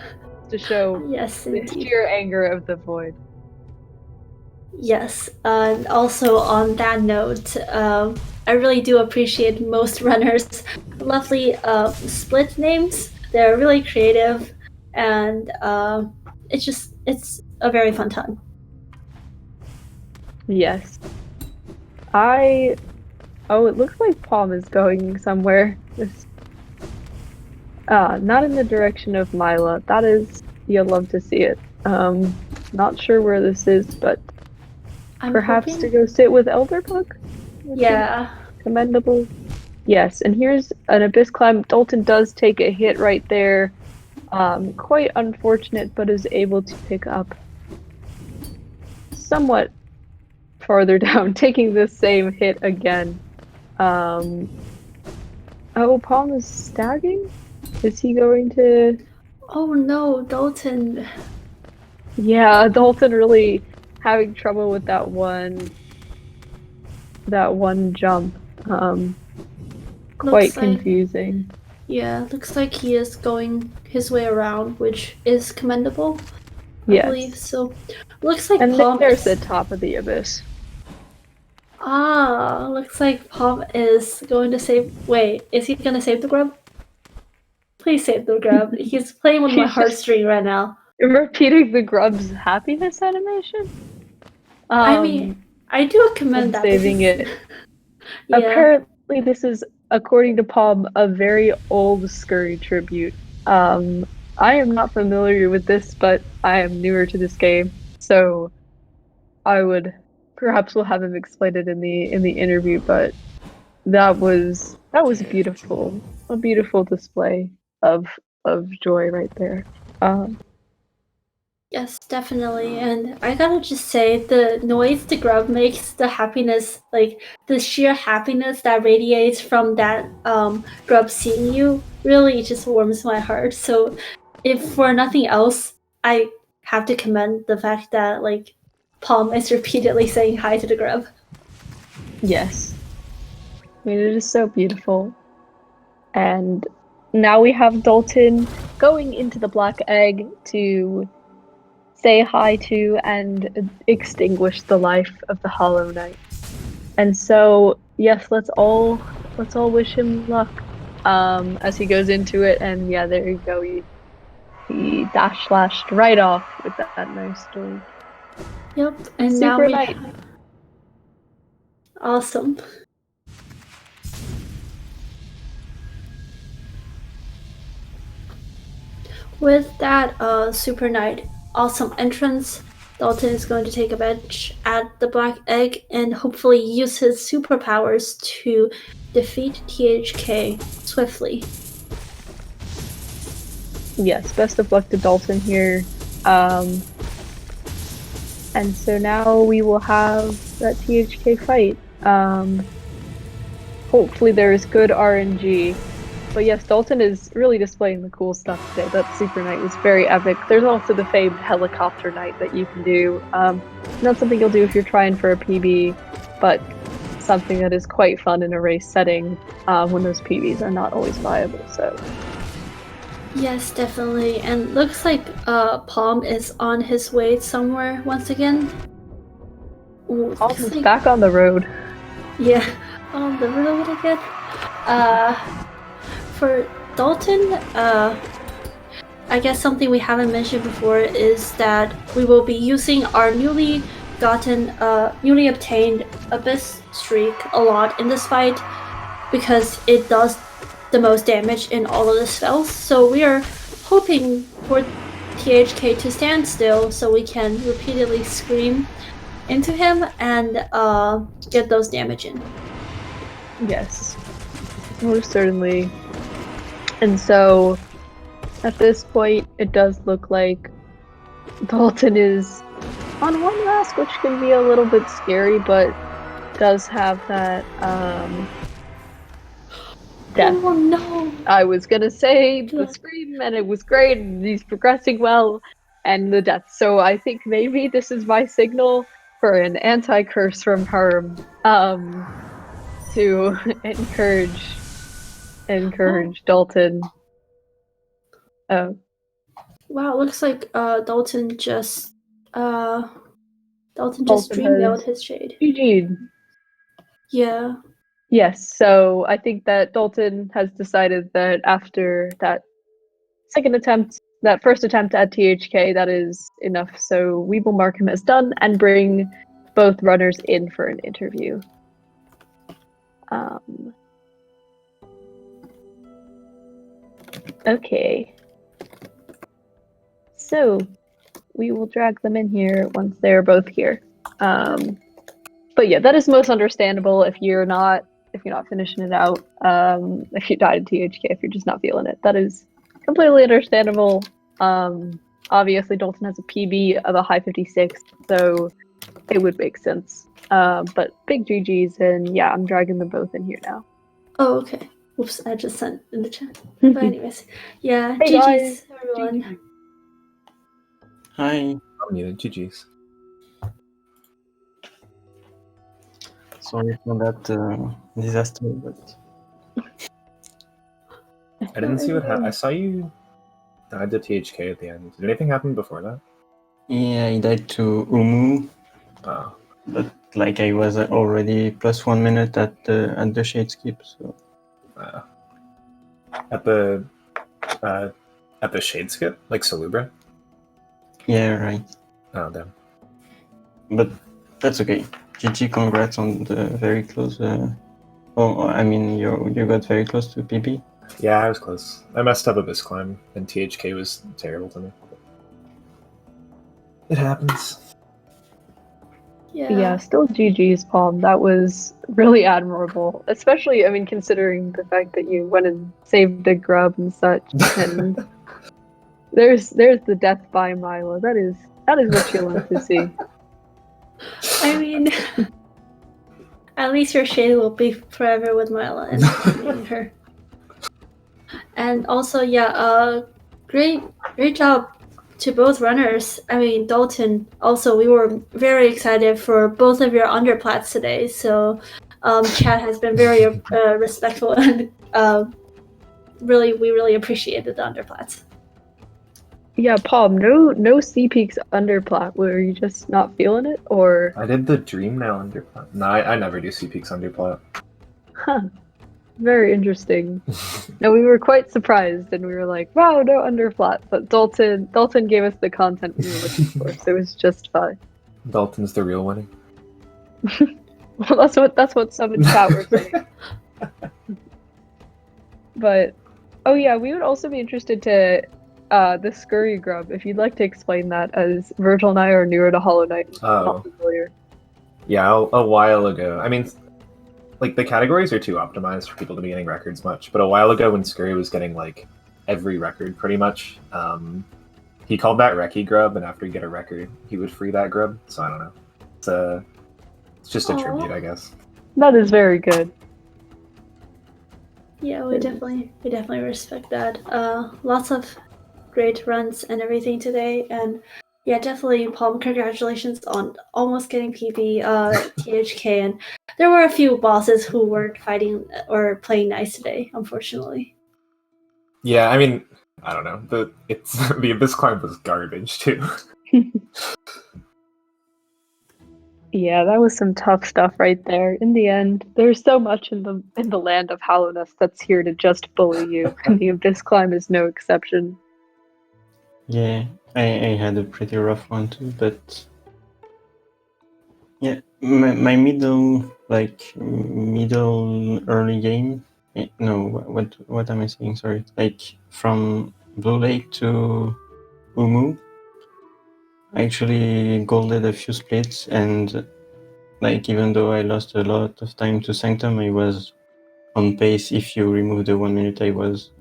S1: to show the sheer anger of the void.
S2: Yes, and also on that note, I really do appreciate most runners' lovely split names. They're really creative, and it's a very fun time.
S1: Yes. Oh, it looks like Paum is going somewhere. Not in the direction of Mila. That is, you'll love to see it. Not sure where this is, but perhaps to go sit with Elderbug?
S2: Yeah.
S1: Commendable. Yes, and here's an abyss climb. Dalton does take a hit right there. Quite unfortunate, but is able to pick up somewhat farther down, taking the same hit again. Oh, Paum is stagging? Is he going to...
S2: Oh no, Dalton.
S1: Yeah, Dalton really having trouble with that one jump. Quite confusing.
S2: Yeah, looks like he is going his way around, which is commendable. I believe so. Looks like
S1: Paum there's the top of the abyss.
S2: Looks like Paum is going to save. Wait, is he gonna save the grub? Please save the grub. He's playing with my
S1: He's just-
S2: heartstring right now.
S1: Repeating the grub's happiness animation?
S2: I mean, I do commend that.
S1: Saving
S2: because...
S1: it.
S2: Yeah.
S1: Apparently, this is, according to Paum, a very old Scurry tribute. I am not familiar with this, but I am newer to this game, so I would perhaps we'll have him explain it in the interview. But that was a beautiful display of joy right there.
S2: Yes, definitely. And I gotta just say, the noise the grub makes, the happiness, like the sheer happiness that radiates from that grub seeing you, really just warms my heart. So, if for nothing else, I have to commend the fact that like Paum is repeatedly saying hi to the grub.
S1: Yes, I mean it is so beautiful, and now we have Dalton going into the black egg to say hi to and extinguish the life of the Hollow Knight. And so, yes, let's all wish him luck as he goes into it. And yeah, there you go. He dash slashed right off with that nice story.
S2: Yep, and
S1: Super
S2: now we
S1: Knight.
S2: Awesome. With that Super Knight awesome entrance, Dalton is going to take a bench at the Black Egg and hopefully use his superpowers to defeat THK swiftly.
S1: Yes, best of luck to Dalton here. And so now we will have that THK fight. Hopefully there is good RNG. But yes, Dalton is really displaying the cool stuff today. That Super Knight was very epic. There's also the famed Helicopter Knight that you can do. Not something you'll do if you're trying for a PB, but something that is quite fun in a race setting when those PBs are not always viable. So
S2: yes, definitely. And looks like Paum is on his way somewhere once again.
S1: Paum's back on the road.
S2: Yeah, on the road again. For Dalton, I guess something we haven't mentioned before is that we will be using our newly obtained Abyss Streak a lot in this fight because it does the most damage in all of the spells. So we are hoping for THK to stand still so we can repeatedly scream into him and get those damage in.
S1: Yes, most certainly. And so, at this point, it does look like Dalton is on one mask, which can be a little bit scary, but does have that death.
S2: Oh no!
S1: I was gonna say the scream, and it was great, and he's progressing well, and the death. So I think maybe this is my signal for an anti-curse from Paum to encourage Dalton. Oh.
S2: Wow, looks like Dalton just streamed out his shade.
S1: GG'd.
S2: Yeah.
S1: Yes, so I think that Dalton has decided that after that first attempt at THK, that is enough. So we will mark him as done and bring both runners in for an interview. Okay. So we will drag them in here once they're both here. But yeah, that is most understandable if you're not finishing it out. If you died in THK, if you're just not feeling it, that is completely understandable. Obviously Dalton has a PB of a high 56, so it would make sense. But big GGs, and yeah, I'm dragging them both in here now.
S2: Oh, okay. Oops, I just sent in the chat. But anyways, yeah,
S1: hey
S2: GGs,
S1: guys.
S2: everyone.
S1: GG.
S3: Hi.
S4: Yeah, GG's.
S3: Sorry for that disaster, but
S4: I didn't see what happened. I saw you died to THK at the end. Did anything happen before that?
S3: yeah, I died to Umu.
S4: Oh.
S3: But like I was already plus 1 minute at the shade skip, so
S4: At the At the Shade Skip? Like Salubra?
S3: Yeah, right.
S4: Oh, damn.
S3: But that's okay. GG, congrats on the very close. I mean, you got very close to PB.
S4: Yeah, I was close. I messed up Abyss Climb, and THK was terrible to me. It happens.
S1: Yeah, still GG's, Paum. That was really admirable. Especially, I mean, considering the fact that you went and saved the grub and such. And there's the death by Milo. That is what you love to see.
S2: I mean, at least your shade will be forever with Myla and her. And also, yeah, great job to both runners. I mean, Dalton, also, we were very excited for both of your underplats today. So, Chad has been very respectful and we really appreciated the underplats.
S1: Yeah, Paum, no Sea Peaks underplat. Were you just not feeling it, or?
S4: I did the Dream Now underplat. No, I never do C-Peaks underplat.
S1: Huh. Very interesting. No, we were quite surprised, and we were like, "Wow, no underplat." But Dalton gave us the content we were looking for, so it was just fine.
S4: Dalton's the real winner.
S1: Well, that's what some in chat were saying. But, oh yeah, we would also be interested to the Scurry Grub, if you'd like to explain that, as Virgil and I are newer to Hollow Knight.
S4: Oh.
S1: Not familiar.
S4: Yeah, a while ago. I mean, like, the categories are too optimized for people to be getting records much, but a while ago when Scurry was getting, like, every record, pretty much, he called that Reki Grub, and after he'd get a record, he would free that grub, so I don't know. It's just a tribute, I guess.
S1: That is very good.
S2: Yeah, we definitely respect that. Lots of great runs and everything today, and yeah, definitely, Paum, congratulations on almost getting PB, THK, and there were a few bosses who weren't fighting or playing nice today, unfortunately.
S4: Yeah, I mean, I don't know. The Abyss Climb was garbage too.
S1: Yeah, that was some tough stuff right there. In the end, there's so much in the land of Hallowness that's here to just bully you, and the Abyss Climb is no exception.
S3: Yeah, I had a pretty rough one too, but yeah, my middle early game. No, what am I saying? Sorry, like from Blue Lake to Umu, I actually golded a few splits, and like even though I lost a lot of time to Sanctum, I was on pace. If you remove the 1 minute, I was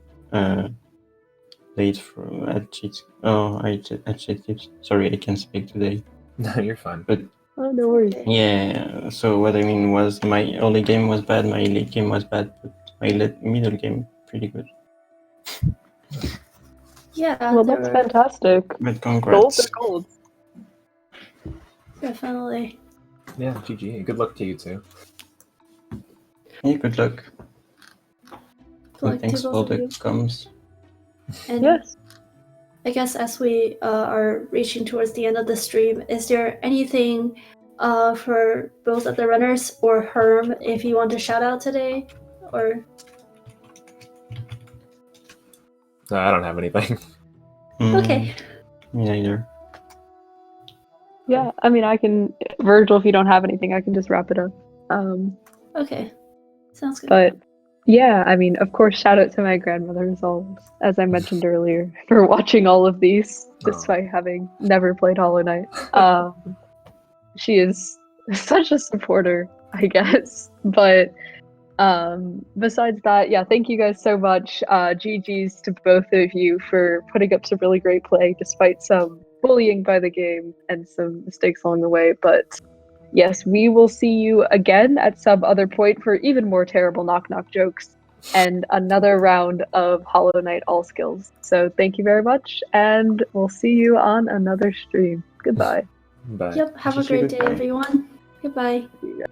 S3: late at cheat. At cheat tips. Sorry, I can't speak today.
S4: No, you're fine.
S3: But
S1: Oh, no worries.
S3: yeah, so what I mean was my early game was bad, my late game was bad, but my middle game pretty good.
S2: Yeah,
S1: Well, that's fantastic.
S3: But congrats.
S1: Gold.
S2: Definitely.
S4: Yeah, GG. Good luck to you too.
S3: Yeah, good luck.
S2: Good luck
S3: And thanks
S2: to
S3: for
S2: both of
S3: the
S2: you.
S3: comms.
S2: And
S1: Yes.
S2: I guess as we are reaching towards the end of the stream, is there anything for both of the runners or Herm if you want to shout out today? Or
S4: No, I don't have anything.
S2: okay.
S3: Me neither.
S1: Yeah, I mean, I can, Virgil, if you don't have anything, I can just wrap it up.
S2: Okay. Sounds good.
S1: But yeah, I mean, of course, shout out to my grandmother as I mentioned earlier, for watching all of these, despite having never played Hollow Knight. She is such a supporter, I guess. But besides that, yeah, thank you guys so much. GG's to both of you for putting up some really great play, despite some bullying by the game and some mistakes along the way. But yes, we will see you again at some other point for even more terrible knock-knock jokes and another round of Hollow Knight All Skills. So thank you very much, and we'll see you on another stream. Goodbye.
S4: Bye.
S2: Yep, have a great day, everyone. Goodbye.
S1: See you guys.